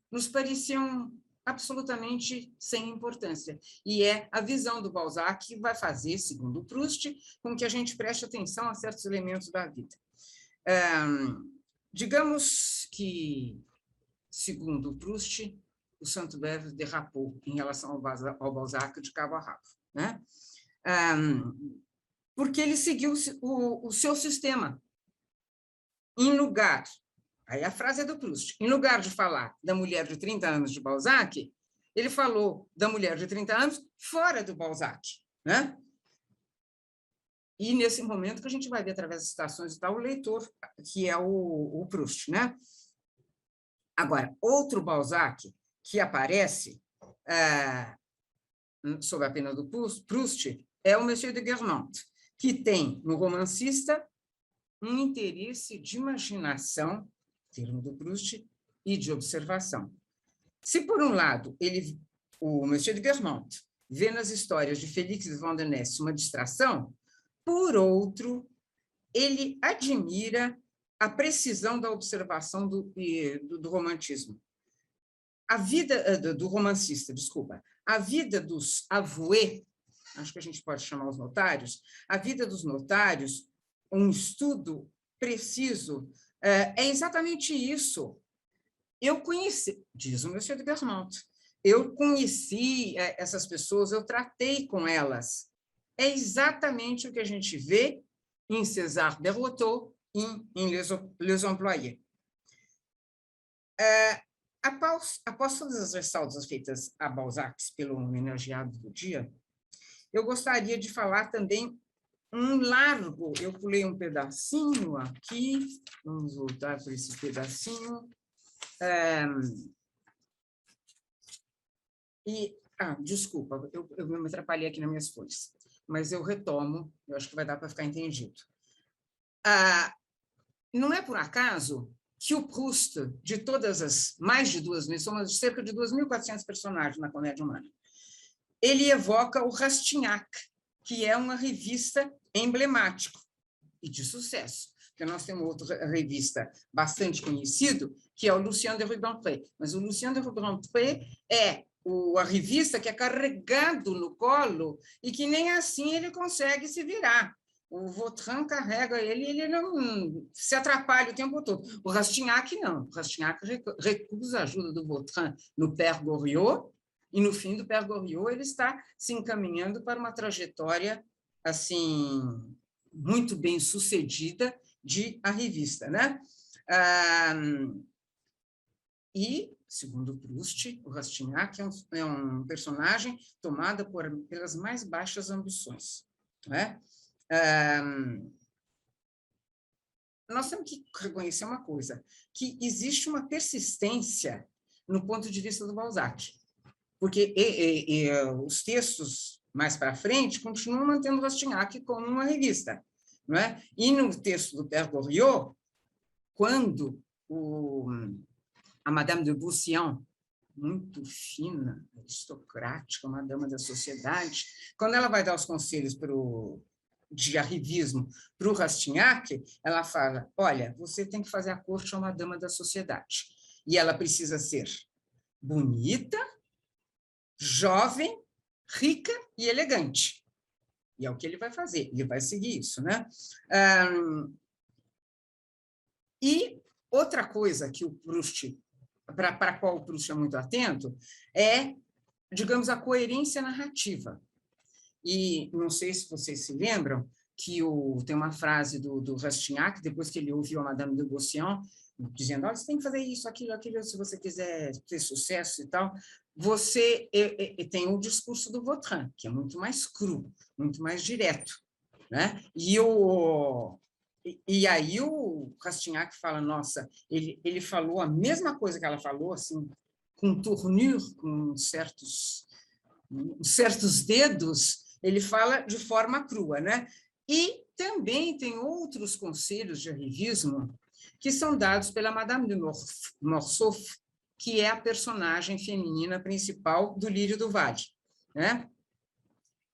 nos pareciam absolutamente sem importância. E é a visão do Balzac que vai fazer, segundo Proust, com que a gente preste atenção a certos elementos da vida. Digamos que, segundo Proust, o Sainte-Beuve derrapou em relação ao Balzac de cabo a rabo, né? Porque ele seguiu o seu sistema. Em lugar, Aí a frase é do Proust. Em lugar de falar da mulher de 30 anos de Balzac, ele falou da mulher de 30 anos fora do Balzac, né? E nesse momento que a gente vai ver, através das citações e tal, o leitor, que é o Proust, né? Agora, outro Balzac que aparece sob a pena do Proust é o Monsieur de Guermantes, que tem, no romancista, um interesse de imaginação, termo do Proust, e de observação. Se, por um lado, o Monsieur de Guermantes vê nas histórias de Félix de Vandenesse uma distração, por outro, ele admira a precisão da observação do romantismo. A vida do romancista, desculpa, a vida dos avoués, acho que a gente pode chamar os notários, a vida dos notários, um estudo preciso, é exatamente isso. Eu conheci, diz o Monsieur de Guermantes, eu conheci essas pessoas, eu tratei com elas. É exatamente o que a gente vê em César Berroteau, em Les Employés. Após todas as ressalvas feitas a Balzac pelo homenageado do dia, eu gostaria de falar também eu pulei um pedacinho aqui, vamos voltar para esse pedacinho. Desculpa, eu me atrapalhei aqui nas minhas folhas, mas eu retomo, eu acho que vai dar para ficar entendido. Não é por acaso que o Proust, de todas as mais de 2.000, somos cerca de 2.400 personagens na Comédia Humana, ele evoca o Rastignac, que é uma revista emblemática e de sucesso. Porque nós temos outra revista bastante conhecido, que é o Lucien de Rubempré. Mas o Lucien de Rubempré é a revista que é carregado no colo e que nem assim ele consegue se virar. O Vautrin carrega ele não se atrapalha o tempo todo. O Rastignac não. O Rastignac recusa a ajuda do Vautrin no Père Goriot, e no fim do Père Goriot ele está se encaminhando para uma trajetória assim muito bem sucedida de a revista, né? E, segundo Proust, o Rastignac é um personagem tomado pelas mais baixas ambições, né? Nós temos que reconhecer uma coisa, que existe uma persistência no ponto de vista do Balzac, porque os textos mais para frente continuam mantendo o Rastignac como uma revista, não é? E no texto do Père Goriot, quando a Madame de Beausient, muito fina, aristocrática, uma dama da sociedade, quando ela vai dar os conselhos de arrivismo para o Rastignac, ela fala, olha, você tem que fazer a corte a uma dama da sociedade, e ela precisa ser bonita, jovem, rica e elegante. E é o que ele vai fazer, ele vai seguir isso, né? E outra coisa que o Proust, para a qual o Proust é muito atento, é, digamos, a coerência narrativa. E não sei se vocês se lembram que tem uma frase do Rastignac, depois que ele ouviu a Madame de Beausient, dizendo, olha, você tem que fazer isso, aquilo, se você quiser ter sucesso e tal. Você tem o discurso do Vautrin, que é muito mais cru, muito mais direto, né? E aí o Rastignac fala, nossa, ele falou a mesma coisa que ela falou, assim, com tournure, com certos dedos, ele fala de forma crua, né? E também tem outros conselhos de arrivismo que são dados pela Madame de Morcerf, que é a personagem feminina principal do Lírio do Vale, né?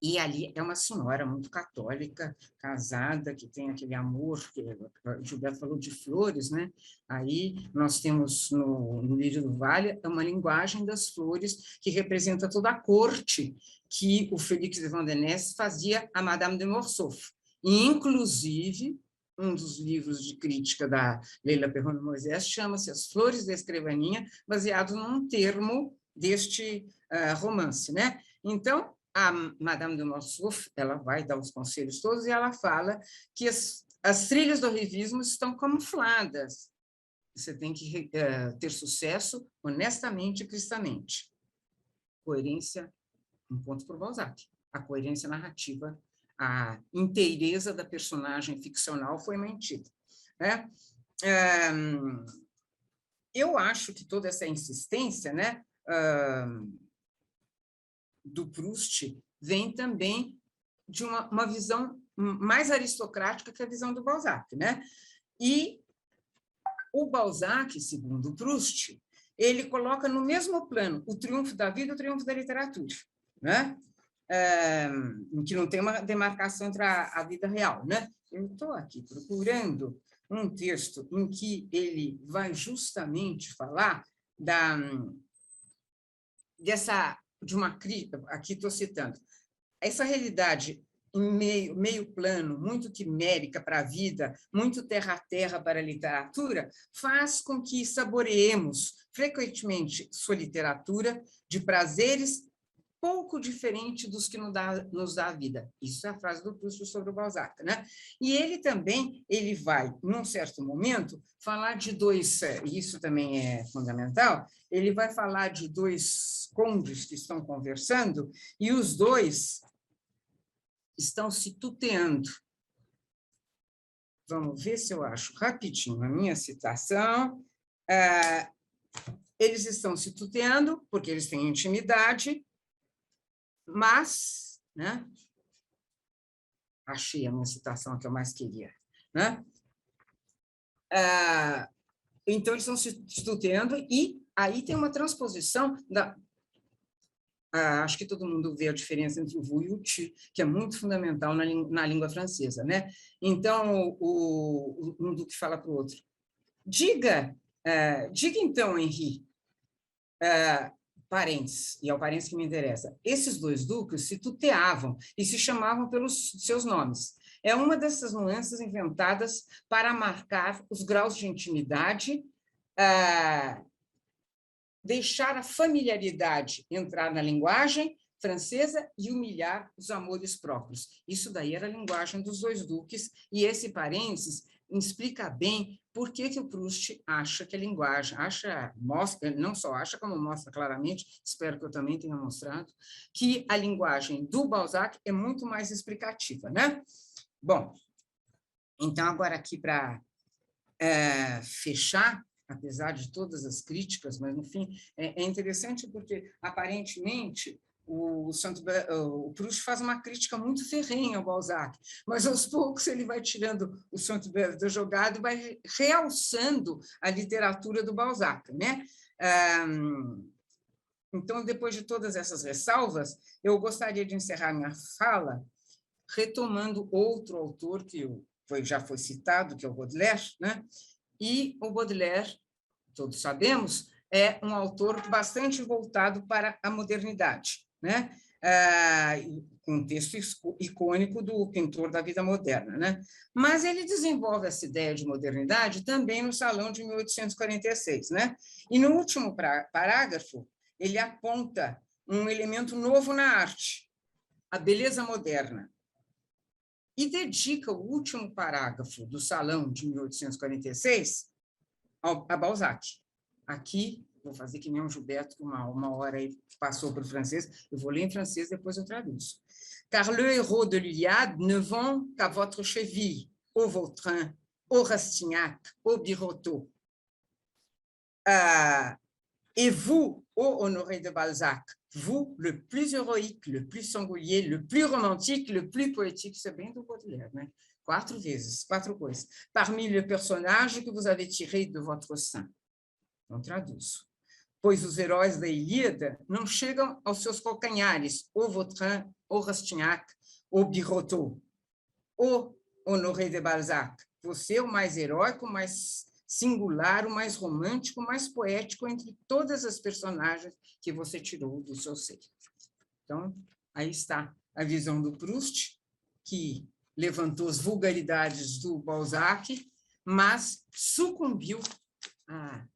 E ali é uma senhora muito católica, casada, que tem aquele amor, que o Gilberto falou de flores, né? Aí nós temos no Lírio do Vale uma linguagem das flores que representa toda a corte que o Félix de Vandenesse fazia a Madame de Morcerf. E, inclusive, um dos livros de crítica da Leila Perrone Moisés chama-se As Flores da Escrivaninha, baseado num termo deste romance, né? Então, a Madame de Morcerf, ela vai dar os conselhos todos e ela fala que as trilhas do arrivismo estão camufladas você tem que ter sucesso honestamente e cristamente. Coerência, um ponto para o Balzac. A coerência narrativa, a inteireza da personagem ficcional foi mantida, né? Eu acho que toda essa insistência, né, do Proust vem também de uma visão mais aristocrática que a visão do Balzac, né? E o Balzac, segundo o Proust, ele coloca no mesmo plano o triunfo da vida e o triunfo da literatura, né? Em que não tem uma demarcação entre a vida real, né? Eu estou aqui procurando um texto em que ele vai justamente falar de uma crítica, aqui estou citando, essa realidade em meio plano, muito quimérica para a vida, muito terra a terra para a literatura, faz com que saboreemos frequentemente sua literatura de prazeres pouco diferente dos que nos dá a vida. Isso é a frase do Proust sobre o Balzac, né? E ele também, ele vai, num certo momento, falar de dois, e isso também é fundamental, ele vai falar de dois condes que estão conversando, e os dois estão se tuteando. Vamos ver se eu acho rapidinho a minha citação. Eles estão se tuteando, porque eles têm intimidade, mas, né, achei a minha citação que eu mais queria, né? Então, eles estão se tuteando, e aí tem uma transposição acho que todo mundo vê a diferença entre o vous e o tu, que é muito fundamental na língua francesa, né? Então, um duque fala para o outro, diga então, Henri, parentes, e é o parente que me interessa, esses dois duques se tuteavam e se chamavam pelos seus nomes. É uma dessas nuances inventadas para marcar os graus de intimidade, deixar a familiaridade entrar na linguagem francesa e humilhar os amores próprios. Isso daí era a linguagem dos dois duques, e esse parênteses explica bem por que o Proust acha que a linguagem, mostra, não só acha, como mostra claramente, espero que eu também tenha mostrado, que a linguagem do Balzac é muito mais explicativa, né? Bom, então, agora aqui para fechar, apesar de todas as críticas, mas, no fim, é interessante porque, aparentemente, o Proust faz uma crítica muito ferrenha ao Balzac, mas, aos poucos, ele vai tirando o Saint-Beuve da jogada e vai realçando a literatura do Balzac, né? Então, depois de todas essas ressalvas, eu gostaria de encerrar minha fala retomando outro autor que já foi citado, que é o Baudelaire, né? E o Baudelaire, todos sabemos, é um autor bastante voltado para a modernidade, né? Um texto icônico do pintor da vida moderna, né? Mas ele desenvolve essa ideia de modernidade também no Salão de 1846, né? E no último parágrafo, ele aponta um elemento novo na arte, a beleza moderna, e dedica o último parágrafo do Salão de 1846 a Balzac. Aqui, vou fazer que nem um Gilberto, que uma hora aí passou para o francês, eu vou ler em francês, depois eu traduzo. Car le héros de l'Iliade ne vend qu'à votre cheville, au Vautrin, au Rastignac, au Birotteau. Et vous, ô Honoré de Balzac, vous, le plus héroïque, le plus singulier, le plus romantique, le plus poétique, c'est bem do Baudelaire, né? 4 vezes, 4 coisas. Parmi le personnage que vous avez tiré de votre sein. Não traduzo. Pois os heróis da Ilíada não chegam aos seus calcanhares, au Vautrin, au Rastignac, au Birotteau. Ô Honoré de Balzac, você é o mais heróico, mais singular, o mais romântico, o mais poético entre todas as personagens que você tirou do seu ser. Então, aí está a visão do Proust, que levantou as vulgaridades do Balzac, mas sucumbiu à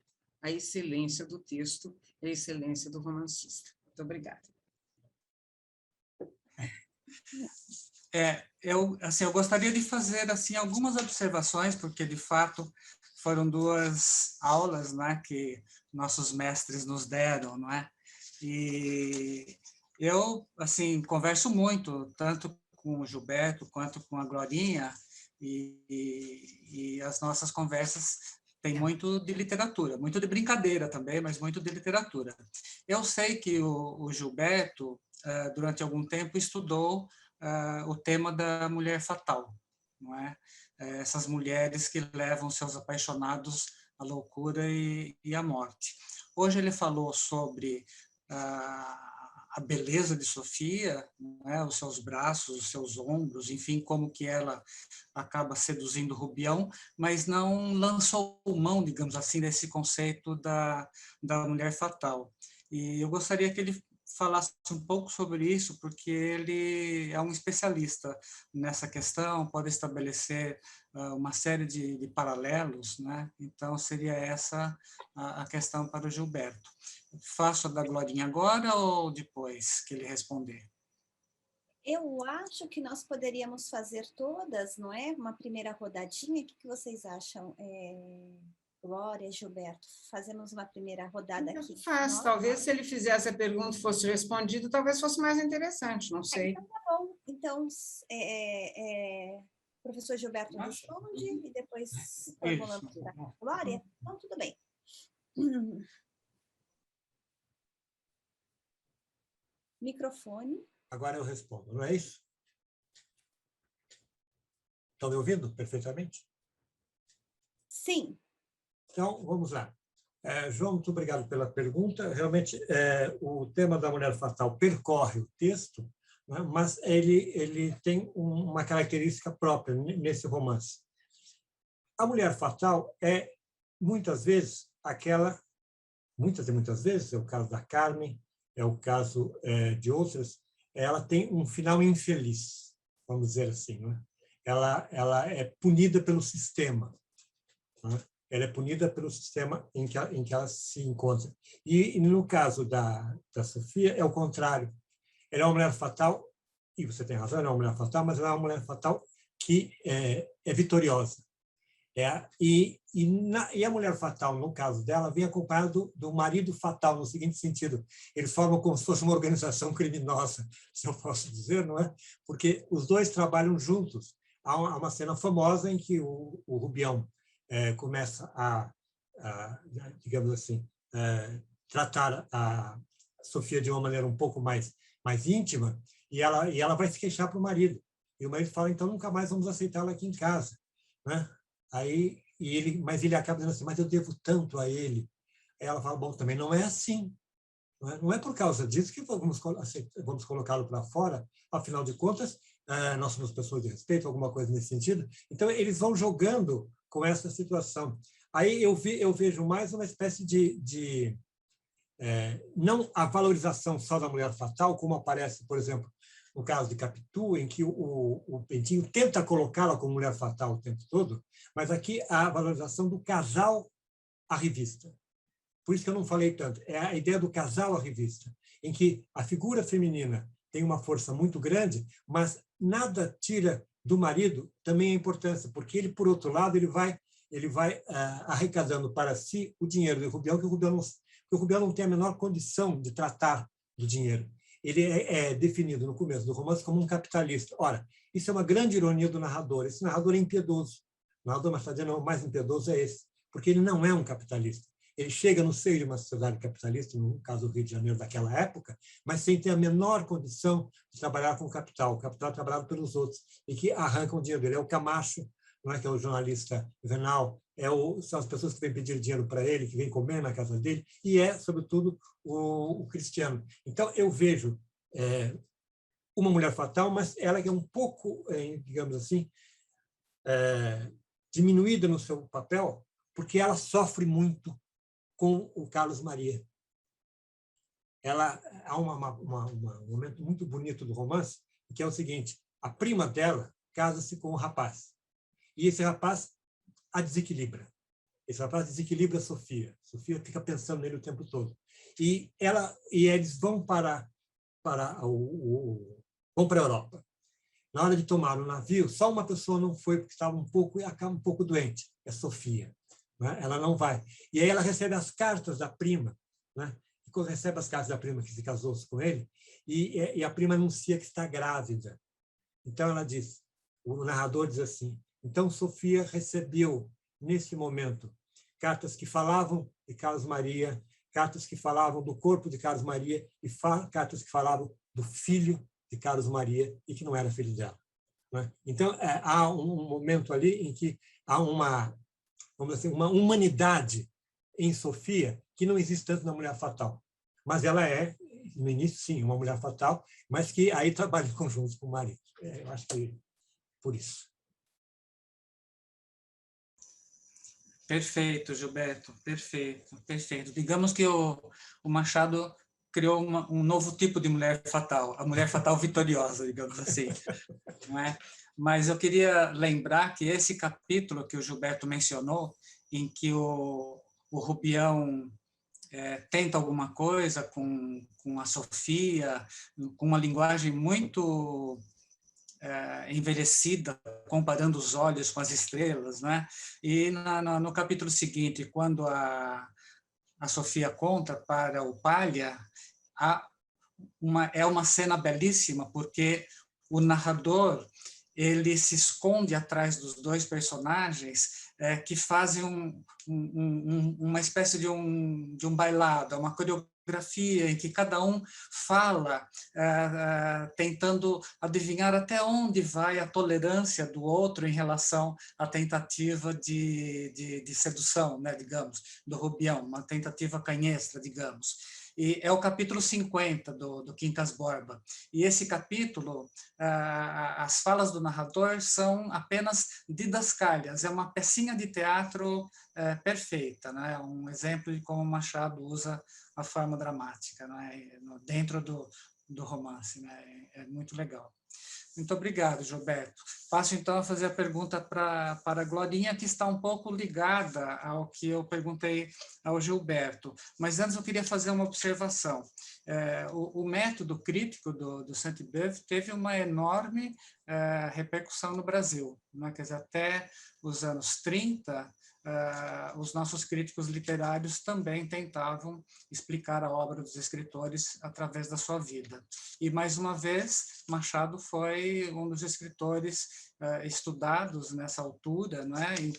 excelência do texto e à excelência do romancista. Muito obrigada. Eu gostaria de fazer assim algumas observações, porque, de fato, foram duas aulas, né, que nossos mestres nos deram, não é? E eu, assim, converso muito, tanto com o Gilberto quanto com a Glorinha, e as nossas conversas têm muito de literatura, muito de brincadeira também, mas muito de literatura. Eu sei que o Gilberto, durante algum tempo, estudou o tema da mulher fatal, não é? Essas mulheres que levam seus apaixonados à loucura e à morte. Hoje ele falou sobre a beleza de Sofia, né, os seus braços, os seus ombros, enfim, como que ela acaba seduzindo Rubião, mas não lançou mão, digamos assim, desse conceito da mulher fatal. E eu gostaria que ele falasse um pouco sobre isso, porque ele é um especialista nessa questão, pode estabelecer uma série de paralelos, né? Então, seria essa a questão para o Gilberto. Faço a da Glorinha agora ou depois que ele responder? Eu acho que nós poderíamos fazer todas, não é? Uma primeira rodadinha. O que vocês acham, Glória, Gilberto? Fazemos uma primeira rodada aqui. Faz. Talvez se ele fizesse a pergunta e fosse respondido, talvez fosse mais interessante, não sei. Então, tá bom. Então, o professor Gilberto responde e depois formulamos para a Glória. Então, tudo bem. Microfone. Agora eu respondo, não é isso? Estão me ouvindo perfeitamente? Sim. Então, vamos lá. João, muito obrigado pela pergunta. Realmente, o tema da mulher fatal percorre o texto, né, mas ele tem uma característica própria nesse romance. A mulher fatal é, muitas vezes, muitas vezes, é o caso da Carmen, é o caso de outras, ela tem um final infeliz, vamos dizer assim, né? Ela é punida pelo sistema, né? Ela é punida pelo sistema em que ela se encontra. E no caso da Sofia, é o contrário. Ela é uma mulher fatal, e você tem razão, ela é uma mulher fatal, mas ela é uma mulher fatal que é vitoriosa. E a mulher fatal, no caso dela, vem acompanhada do marido fatal, no seguinte sentido: eles formam como se fosse uma organização criminosa, se eu posso dizer, não é? Porque os dois trabalham juntos. Há uma cena famosa em que o Rubião começa digamos assim, tratar a Sofia de uma maneira um pouco mais íntima, e ela vai se queixar para o marido. E o marido fala: então nunca mais vamos aceitá-la aqui em casa, né? Mas ele acaba dizendo assim: mas eu devo tanto a ele. Aí ela fala: bom, também não é assim. Não é por causa disso que vamos colocá-lo para fora. Afinal de contas, nós somos pessoas de respeito, alguma coisa nesse sentido. Então, eles vão jogando com essa situação. Aí eu vejo mais uma espécie de não a valorização só da mulher fatal, como aparece, por exemplo, no caso de Capitu, em que o Bentinho tenta colocá-la como mulher fatal o tempo todo, mas aqui a valorização do casal à revista. Por isso que eu não falei tanto. É a ideia do casal à revista, em que a figura feminina tem uma força muito grande, mas nada tira do marido também a importância, porque ele, por outro lado, ele vai arrecadando para si o dinheiro do Rubião, que o Rubião não tem a menor condição de tratar do dinheiro. Ele é definido no começo do romance como um capitalista. Ora, isso é uma grande ironia do narrador. Esse narrador é impiedoso. O narrador está dizendo: o mais impiedoso é esse, porque ele não é um capitalista. Ele chega no seio de uma sociedade capitalista, no caso do Rio de Janeiro daquela época, mas sem ter a menor condição de trabalhar com o capital é trabalhado pelos outros, e que arrancam o dinheiro dele. É o Camacho, não é, que é o jornalista venal, são as pessoas que vêm pedir dinheiro para ele, que vêm comer na casa dele, e sobretudo, o Cristiano. Então, eu vejo uma mulher fatal, mas ela que é um pouco, digamos assim, diminuída no seu papel, porque ela sofre muito com o Carlos Maria. Há um momento muito bonito do romance, que é o seguinte: a prima dela casa-se com um rapaz, e esse rapaz a desequilibra. Esse rapaz desequilibra a Sofia. Sofia fica pensando nele o tempo todo. E eles vão para a Europa. Na hora de tomar o navio, só uma pessoa não foi, porque estava um pouco doente: é Sofia. né? Ela não vai. E aí ela recebe as cartas da prima, né? E quando recebe as cartas da prima que se casou com ele, e a prima anuncia que está grávida. Então ela diz, o narrador diz assim: então Sofia recebeu nesse momento cartas que falavam de Carlos Maria, cartas que falavam do corpo de Carlos Maria e cartas que falavam do filho de Carlos Maria e que não era filho dela, né? Então há um momento ali em que há uma, vamos dizer, uma humanidade em Sofia que não existe tanto na Mulher Fatal, mas ela é, no início, sim, uma mulher fatal, mas que aí trabalha em conjunto com o marido. Eu acho que por isso. Perfeito, Gilberto, perfeito, perfeito. Digamos que o Machado criou um novo tipo de mulher fatal, a mulher fatal vitoriosa, digamos assim, não é? Mas eu queria lembrar que esse capítulo que o Gilberto mencionou, em que o Rubião tenta alguma coisa com a Sofia, com uma linguagem muito envelhecida, comparando os olhos com as estrelas, né? E no capítulo seguinte, quando a Sofia conta para o Palha, é uma cena belíssima, porque o narrador ele se esconde atrás dos dois personagens que fazem uma espécie de um bailado, uma coreografia em que cada um fala tentando adivinhar até onde vai a tolerância do outro em relação à tentativa de sedução, né, digamos, do Rubião, uma tentativa canhestra, digamos. E é o capítulo 50 do Quincas Borba. E esse capítulo, as falas do narrador são apenas didascálias, é uma pecinha de teatro perfeita, né? Um exemplo de como Machado usa a forma dramática, né? Dentro do romance, né? É muito legal. Muito obrigado, Gilberto. Passo, então, a fazer a pergunta para a Glorinha, que está um pouco ligada ao que eu perguntei ao Gilberto. Mas antes eu queria fazer uma observação. O método crítico do Sainte-Beuve teve uma enorme repercussão no Brasil, né? Quer dizer, até os anos 30, os nossos críticos literários também tentavam explicar a obra dos escritores através da sua vida. E, mais uma vez, Machado foi um dos escritores estudados nessa altura, né, em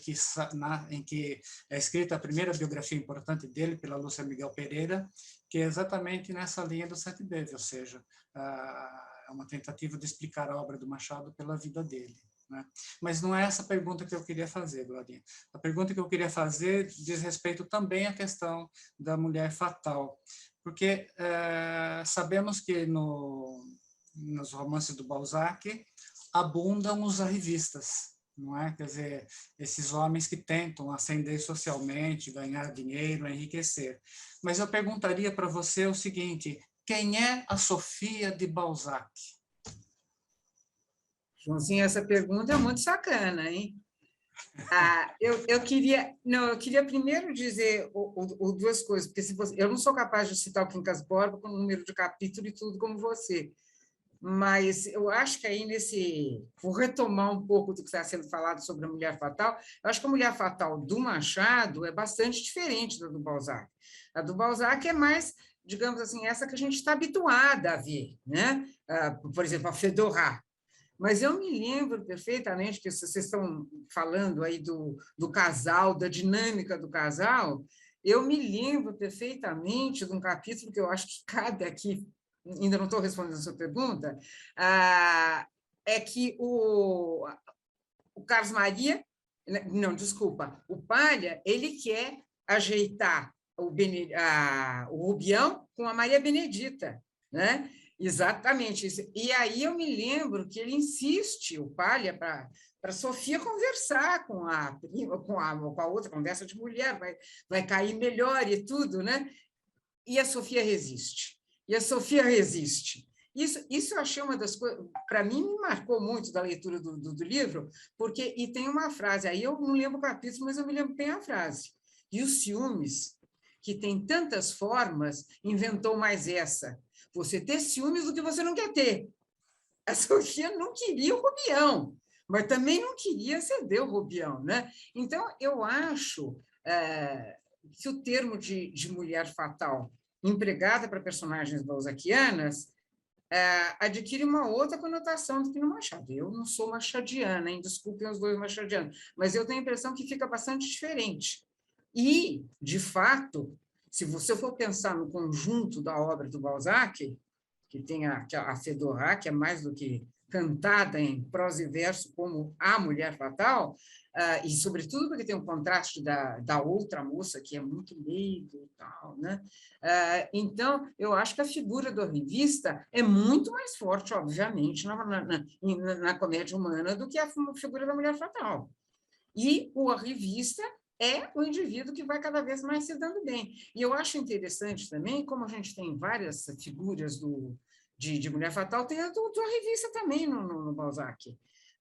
que é escrita a primeira biografia importante dele, pela Lúcia Miguel Pereira, que é exatamente nessa linha do Sainte-Beuve, ou seja, é uma tentativa de explicar a obra do Machado pela vida dele, né? Mas não é essa a pergunta que eu queria fazer, Glorinha. A pergunta que eu queria fazer diz respeito também à questão da mulher fatal, porque sabemos que nos romances do Balzac abundam os arrivistas, não é? Quer dizer, esses homens que tentam ascender socialmente, ganhar dinheiro, enriquecer. Mas eu perguntaria para você o seguinte: quem é a Sofia de Balzac? Joãozinho, essa pergunta é muito sacana, hein? Eu queria primeiro dizer duas coisas, porque eu não sou capaz de citar o Quincas Borba com o número de capítulo e tudo como você, mas eu acho que aí vou retomar um pouco do que está sendo falado sobre a Mulher Fatal. Eu acho que a Mulher Fatal do Machado é bastante diferente da do Balzac. A do Balzac é mais, digamos assim, essa que a gente está habituada a ver, né? Por exemplo, a Fedorá. Mas eu me lembro perfeitamente que vocês estão falando aí do casal, da dinâmica do casal, eu me lembro perfeitamente de um capítulo que eu acho que cabe aqui, ainda não estou respondendo a sua pergunta, é que o Carlos Maria, não, desculpa, o Palha, ele quer ajeitar o Rubião com a Maria Benedita, né? Exatamente isso. E aí eu me lembro que ele insiste, o Palha, para Sofia conversar com a outra, conversa de mulher, vai cair melhor e tudo, né? E a Sofia resiste. Isso eu achei uma das coisas, para mim, me marcou muito da leitura do livro, e tem uma frase, aí eu não lembro o capítulo, mas eu me lembro bem a frase. E os ciúmes, que tem tantas formas, inventou mais essa. Você ter ciúmes do que você não quer ter. A Sofia não queria o Rubião, mas também não queria ceder o Rubião, né? Então, eu acho que o termo de mulher fatal empregada para personagens balzaquianas adquire uma outra conotação do que no Machado. Eu não sou machadiana, hein? Desculpem os dois machadianos, mas eu tenho a impressão que fica bastante diferente. E, de fato, se você for pensar no conjunto da obra do Balzac, que tem a Fedora, que é mais do que cantada em prosa e verso como a mulher fatal, e, sobretudo, porque tem um contraste da outra moça, que é muito leiga e tal, né? Então, eu acho que a figura do revista é muito mais forte, obviamente, na comédia humana do que a figura da mulher fatal. E o revista é o indivíduo que vai cada vez mais se dando bem. E eu acho interessante também, como a gente tem várias figuras de mulher fatal, tem a tua revista também no Balzac.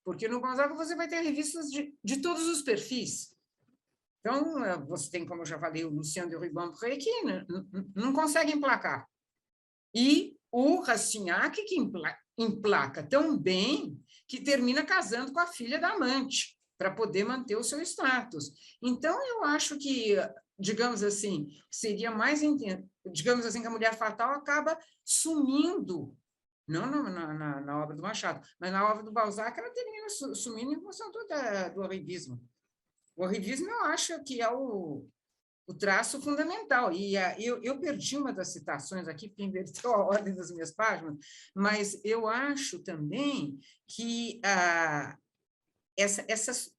Porque no Balzac você vai ter revistas de todos os perfis. Então, você tem, como eu já falei, o Lucien de Rubempré, que não consegue emplacar. E o Rastignac, que emplaca tão bem que termina casando com a filha da amante, para poder manter o seu status. Então, eu acho que, digamos assim, seria mais... Digamos assim, que a mulher fatal acaba sumindo, não na obra do Machado, mas na obra do Balzac, ela termina sumindo em função do arrivismo. O arrivismo, eu acho que é o traço fundamental. E eu perdi uma das citações aqui, porque inverteu a ordem das minhas páginas, mas eu acho também que essa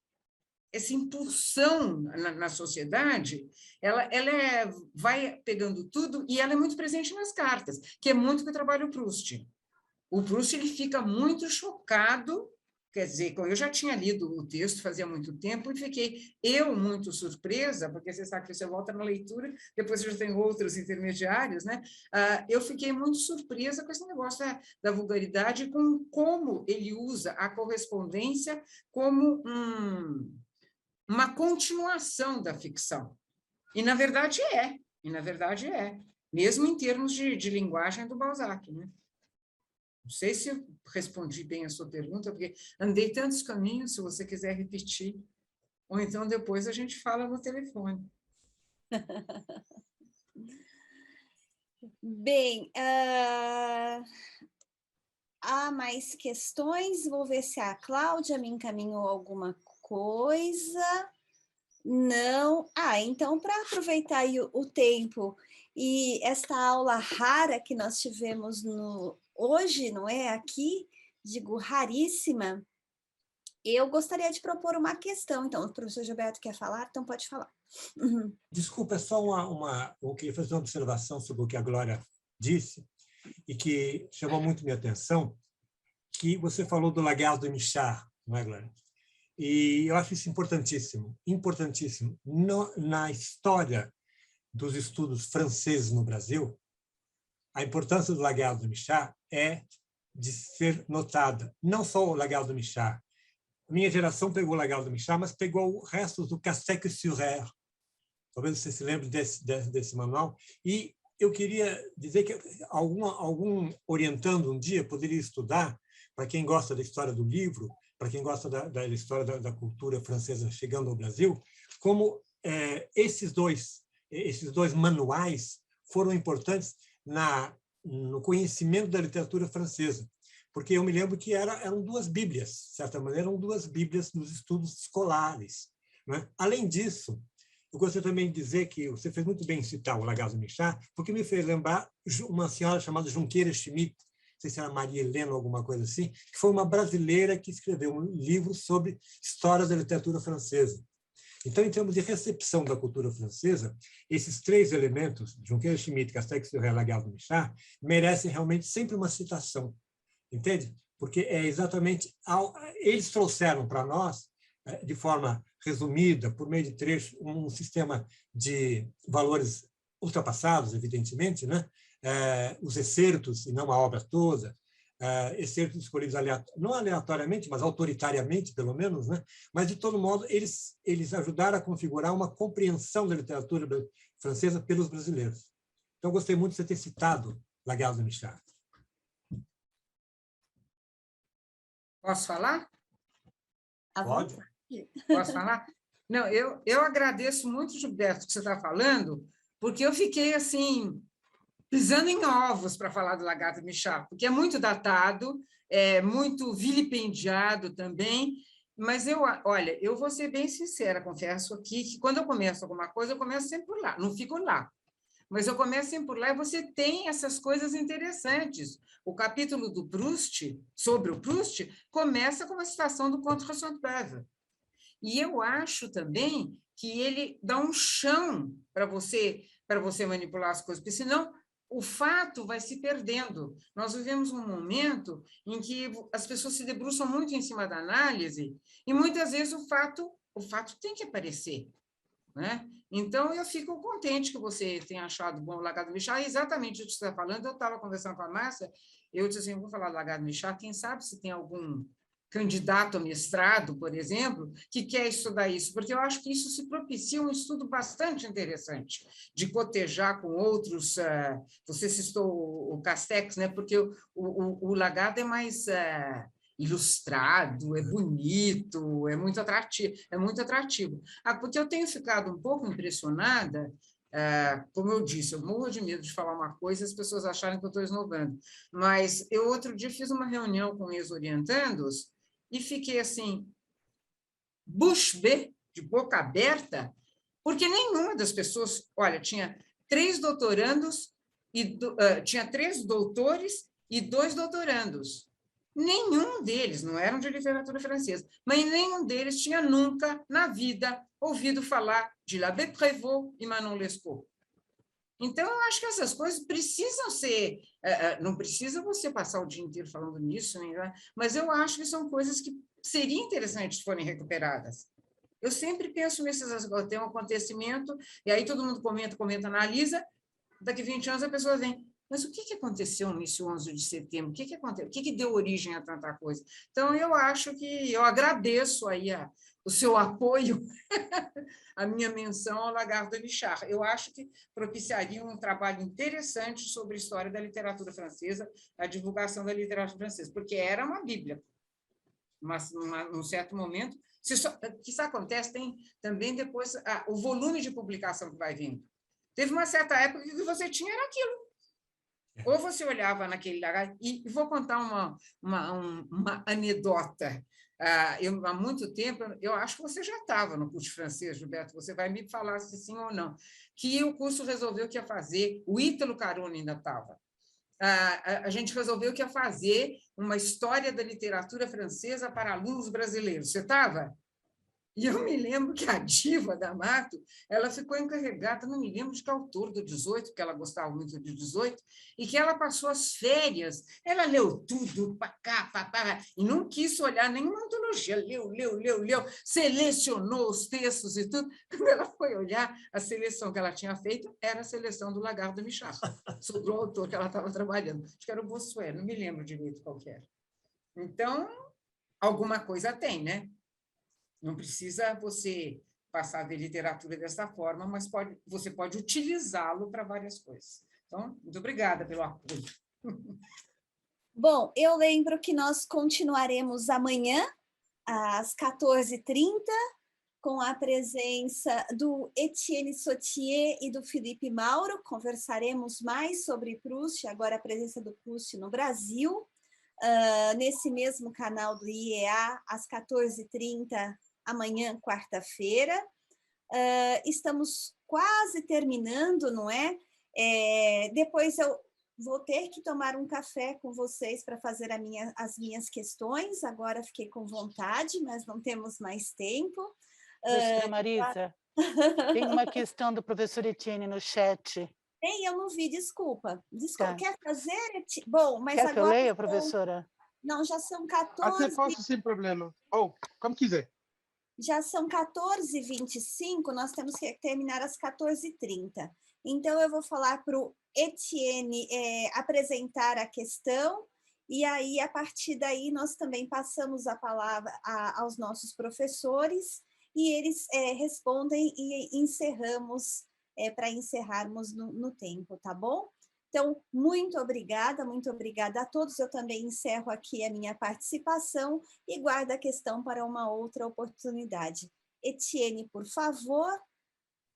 impulsão na sociedade, ela vai pegando tudo e ela é muito presente nas cartas, que é muito que eu trabalho o Proust. O Proust ele fica muito chocado, quer dizer, eu já tinha lido o texto fazia muito tempo e fiquei muito surpresa, porque você sabe que você volta na leitura, depois você já tem outros intermediários, né? Eu fiquei muito surpresa com esse negócio da vulgaridade, com como ele usa a correspondência como uma continuação da ficção. E, na verdade, mesmo em termos de linguagem do Balzac, né? Não sei se eu respondi bem a sua pergunta, porque andei tantos caminhos, se você quiser repetir, ou então depois a gente fala no telefone. Bem, há mais questões? Vou ver se a Cláudia me encaminhou alguma coisa. Não. Então, para aproveitar aí o tempo e esta aula rara que nós tivemos hoje, não é? Aqui, digo, raríssima, eu gostaria de propor uma questão. Então, o professor Gilberto quer falar? Então, pode falar. Desculpa, só eu queria fazer uma observação sobre o que a Glória disse e que chamou muito minha atenção, que você falou do Lagarde de Michard, não é, Glória? E eu acho isso importantíssimo, importantíssimo. Na história dos estudos franceses no Brasil, a importância do Lagarde de Michard é de ser notada. Não só o Lagarde de Michard. A minha geração pegou o Lagarde de Michard, mas pegou o resto do Casteque-sur-Aire. Talvez você se lembre desse manual. E eu queria dizer que algum orientando um dia poderia estudar, para quem gosta da história do livro, para quem gosta da história da cultura francesa chegando ao Brasil, como esses dois manuais foram importantes no conhecimento da literatura francesa, porque eu me lembro que eram duas bíblias, de certa maneira, eram duas bíblias nos estudos escolares, né? Além disso, eu gostaria também de dizer que você fez muito bem em citar o Lagarde de Michard, porque me fez lembrar uma senhora chamada Junqueira Schmidt, não sei se era Maria Helena ou alguma coisa assim, que foi uma brasileira que escreveu um livro sobre história da literatura francesa. Então, em termos de recepção da cultura francesa, esses três elementos, Junqueira Schmidt, Casteque-sur-Aire, Lagarde de Michard, merecem realmente sempre uma citação, entende? Porque é exatamente... Eles trouxeram para nós, de forma resumida, por meio de trechos, um sistema de valores ultrapassados, evidentemente, né? Os excertos, e não a obra toda, excertos escolhidos não aleatoriamente, mas autoritariamente, pelo menos, né? Mas, de todo modo, eles ajudaram a configurar uma compreensão da literatura francesa pelos brasileiros. Então, gostei muito de você ter citado Lagarde de Michard. Posso falar? Pode. Posso falar? Não, eu agradeço muito, Gilberto, o que você está falando, porque eu fiquei assim, pisando em ovos para falar do Lagarto Michar, porque é muito datado, é muito vilipendiado também, mas olha, eu vou ser bem sincera, confesso aqui, que quando eu começo alguma coisa, eu começo sempre por lá, não fico lá. Mas eu começo sempre por lá e você tem essas coisas interessantes. O capítulo do Proust, sobre o Proust, começa com uma citação do Conte de Saint-Beuve. E eu acho também que ele dá um chão para você manipular as coisas, porque senão o fato vai se perdendo. Nós vivemos um momento em que as pessoas se debruçam muito em cima da análise e muitas vezes o fato tem que aparecer, né? Então, eu fico contente que você tenha achado bom o Lagarto Michar, exatamente o que você está falando. Eu estava conversando com a Márcia, eu disse assim, vou falar do Lagarto Michar, quem sabe se tem algum candidato a mestrado, por exemplo, que quer estudar isso, porque eu acho que isso se propicia um estudo bastante interessante, de cotejar com outros, você citou o Castex, né? Porque o Lagarto é mais ilustrado, é bonito, é muito atrativo, é muito atrativo. Porque eu tenho ficado um pouco impressionada, como eu disse, eu morro de medo de falar uma coisa e as pessoas acharem que eu estou esnobando, mas eu outro dia fiz uma reunião com ex-orientandos e fiquei assim, bouche bée, de boca aberta, porque nenhuma das pessoas, olha, tinha 3 doutorandos, tinha 3 doutores e 2 doutorandos. Nenhum deles, não eram de literatura francesa, mas nenhum deles tinha nunca, na vida, ouvido falar de L'Abbé Prévost e Manon Lescaut. Então, eu acho que essas coisas precisam ser... não precisa você passar o dia inteiro falando nisso, mas eu acho que são coisas que seria interessante se forem recuperadas. Eu sempre penso nesses... Tem um acontecimento, e aí todo mundo comenta, analisa, daqui a 20 anos a pessoa vem, mas o que aconteceu nesse 11 de setembro? O que aconteceu? O que deu origem a tanta coisa? Então, eu acho que eu agradeço aí o seu apoio, a minha menção ao Lagarto Michar. Eu acho que propiciaria um trabalho interessante sobre a história da literatura francesa, a divulgação da literatura francesa, porque era uma bíblia. Mas, num certo momento, que isso acontece, tem também depois o volume de publicação que vai vindo. Teve uma certa época que você tinha era aquilo. Ou você olhava naquele lugar, e vou contar uma anedota. Há muito tempo, eu acho que você já estava no curso de francês, Gilberto, você vai me falar se sim ou não, que o curso resolveu que ia fazer, o Ítalo Carone ainda estava. A gente resolveu que ia fazer uma história da literatura francesa para alunos brasileiros. Você estava? E eu me lembro que a diva da Mato, ela ficou encarregada, não me lembro de que autor do 18, porque ela gostava muito de 18, e que ela passou as férias, ela leu tudo, para cá, e não quis olhar nenhuma antologia, leu, selecionou os textos e tudo. Quando ela foi olhar, a seleção que ela tinha feito era a seleção do Lagarto Michar, sobre o autor que ela estava trabalhando. Acho que era o Bossuet, não me lembro direito qual que era. Então, alguma coisa tem, né? Não precisa você passar a ver literatura dessa forma, mas você pode utilizá-lo para várias coisas. Então, muito obrigada pelo apoio. Bom, eu lembro que nós continuaremos amanhã, às 14h30, com a presença do Etienne Sautier e do Felipe Mauro. Conversaremos mais sobre Proust, agora a presença do Proust no Brasil, nesse mesmo canal do IEA, às 14h30, amanhã, quarta-feira. Estamos quase terminando, não é? Depois eu vou ter que tomar um café com vocês para fazer as minhas questões. Agora fiquei com vontade, mas não temos mais tempo. Professora Marisa, tem uma questão do professor Etienne no chat. Tem, eu não vi, desculpa. Tá. Quer fazer? Bom, mas Quer agora... que eu leia, professora? Não, já são 14... Até posso, sem problema. Ou, como quiser. Já são 14h25, nós temos que terminar às 14h30. Então, eu vou falar para o Etienne apresentar a questão, e aí, a partir daí, nós também passamos a palavra aos nossos professores, e eles respondem e encerramos, para encerrarmos no tempo, tá bom? Então, muito obrigada a todos. Eu também encerro aqui a minha participação e guardo a questão para uma outra oportunidade. Etienne, por favor,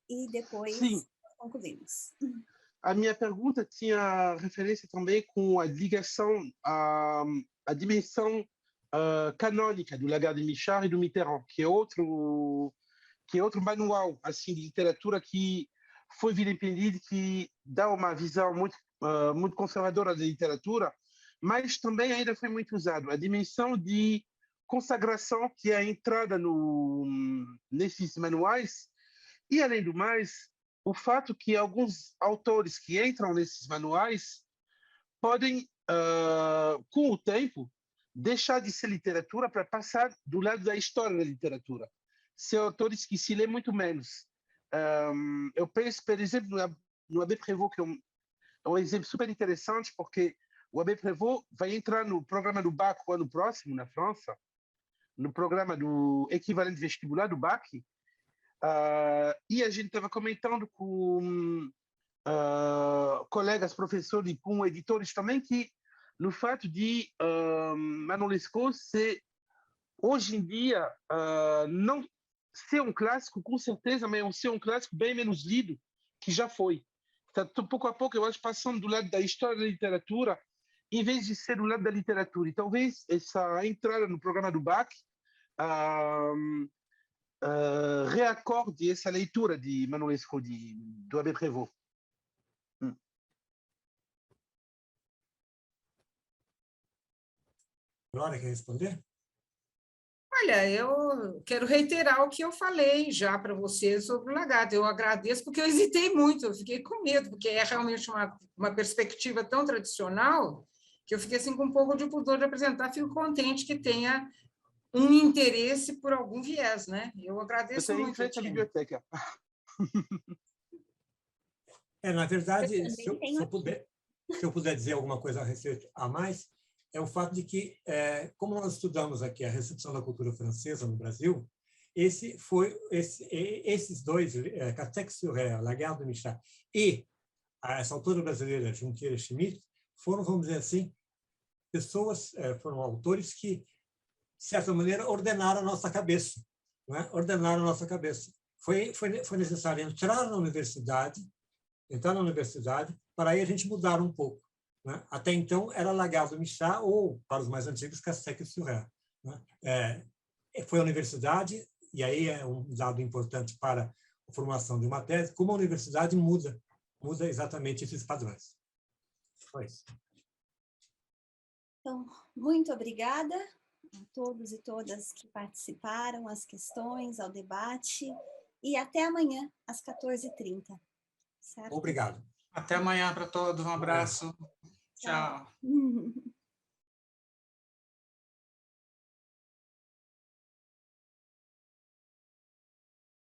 e depois Sim. concluímos. A minha pergunta tinha referência também com a ligação à dimensão canônica do Lagarde de Michard e do Mitterrand, que é outro manual assim de literatura que foi vilipendido, que dá uma visão muito conservadora da literatura, mas também ainda foi muito usado. A dimensão de consagração, que é a entrada nesses manuais, e, além do mais, o fato que alguns autores que entram nesses manuais podem, com o tempo, deixar de ser literatura para passar do lado da história da literatura. Ser autores que se lê muito menos. Eu penso, por exemplo, no Abbé Prévost, que é um exemplo super interessante, porque o Abbé Prévost vai entrar no programa do BAC o ano próximo, na França, no programa do equivalente vestibular do BAC, e a gente estava comentando com colegas, professores e com editores também, que no fato de Manon Lescaut ser, hoje em dia, não ser um clássico, com certeza, mas ser um clássico bem menos lido que já foi. Está, pouco a pouco, eu acho, passando do lado da história da literatura, em vez de ser do lado da literatura. E talvez essa entrada no programa do BAC reacorde essa leitura de Manon Lescaut, do Abbé Prévost. Glória, quer responder? Olha, eu quero reiterar o que eu falei já para você sobre o lagarto. Eu agradeço porque eu hesitei muito, eu fiquei com medo, porque é realmente uma perspectiva tão tradicional que eu fiquei assim com um pouco de pudor de apresentar. Fico contente que tenha um interesse por algum viés, né? Eu agradeço Eu tenho em muito, frente à Etienne. biblioteca. Na verdade, Eu se também tenho se eu puder dizer alguma coisa a respeito a mais, é o fato de que, como nós estudamos aqui a recepção da cultura francesa no Brasil, esses dois, Castex-sur-Ré, Lagarde de Michard, e essa autora brasileira, Junqueira Schmidt, foram, vamos dizer assim, foram autores que, de certa maneira, ordenaram a nossa cabeça. Não é? Ordenaram a nossa cabeça. Foi necessário entrar na universidade para aí a gente mudar um pouco. Né? Até então, era Lagarde de Michard ou, para os mais antigos, Castex-sur-Ré. Né? Foi a universidade, e aí é um dado importante para a formação de uma tese, como a universidade muda exatamente esses padrões. Foi isso. Então, muito obrigada a todos e todas que participaram, às questões, ao debate, e até amanhã, às 14h30. Certo? Obrigado. Até amanhã para todos, um abraço. Tchau.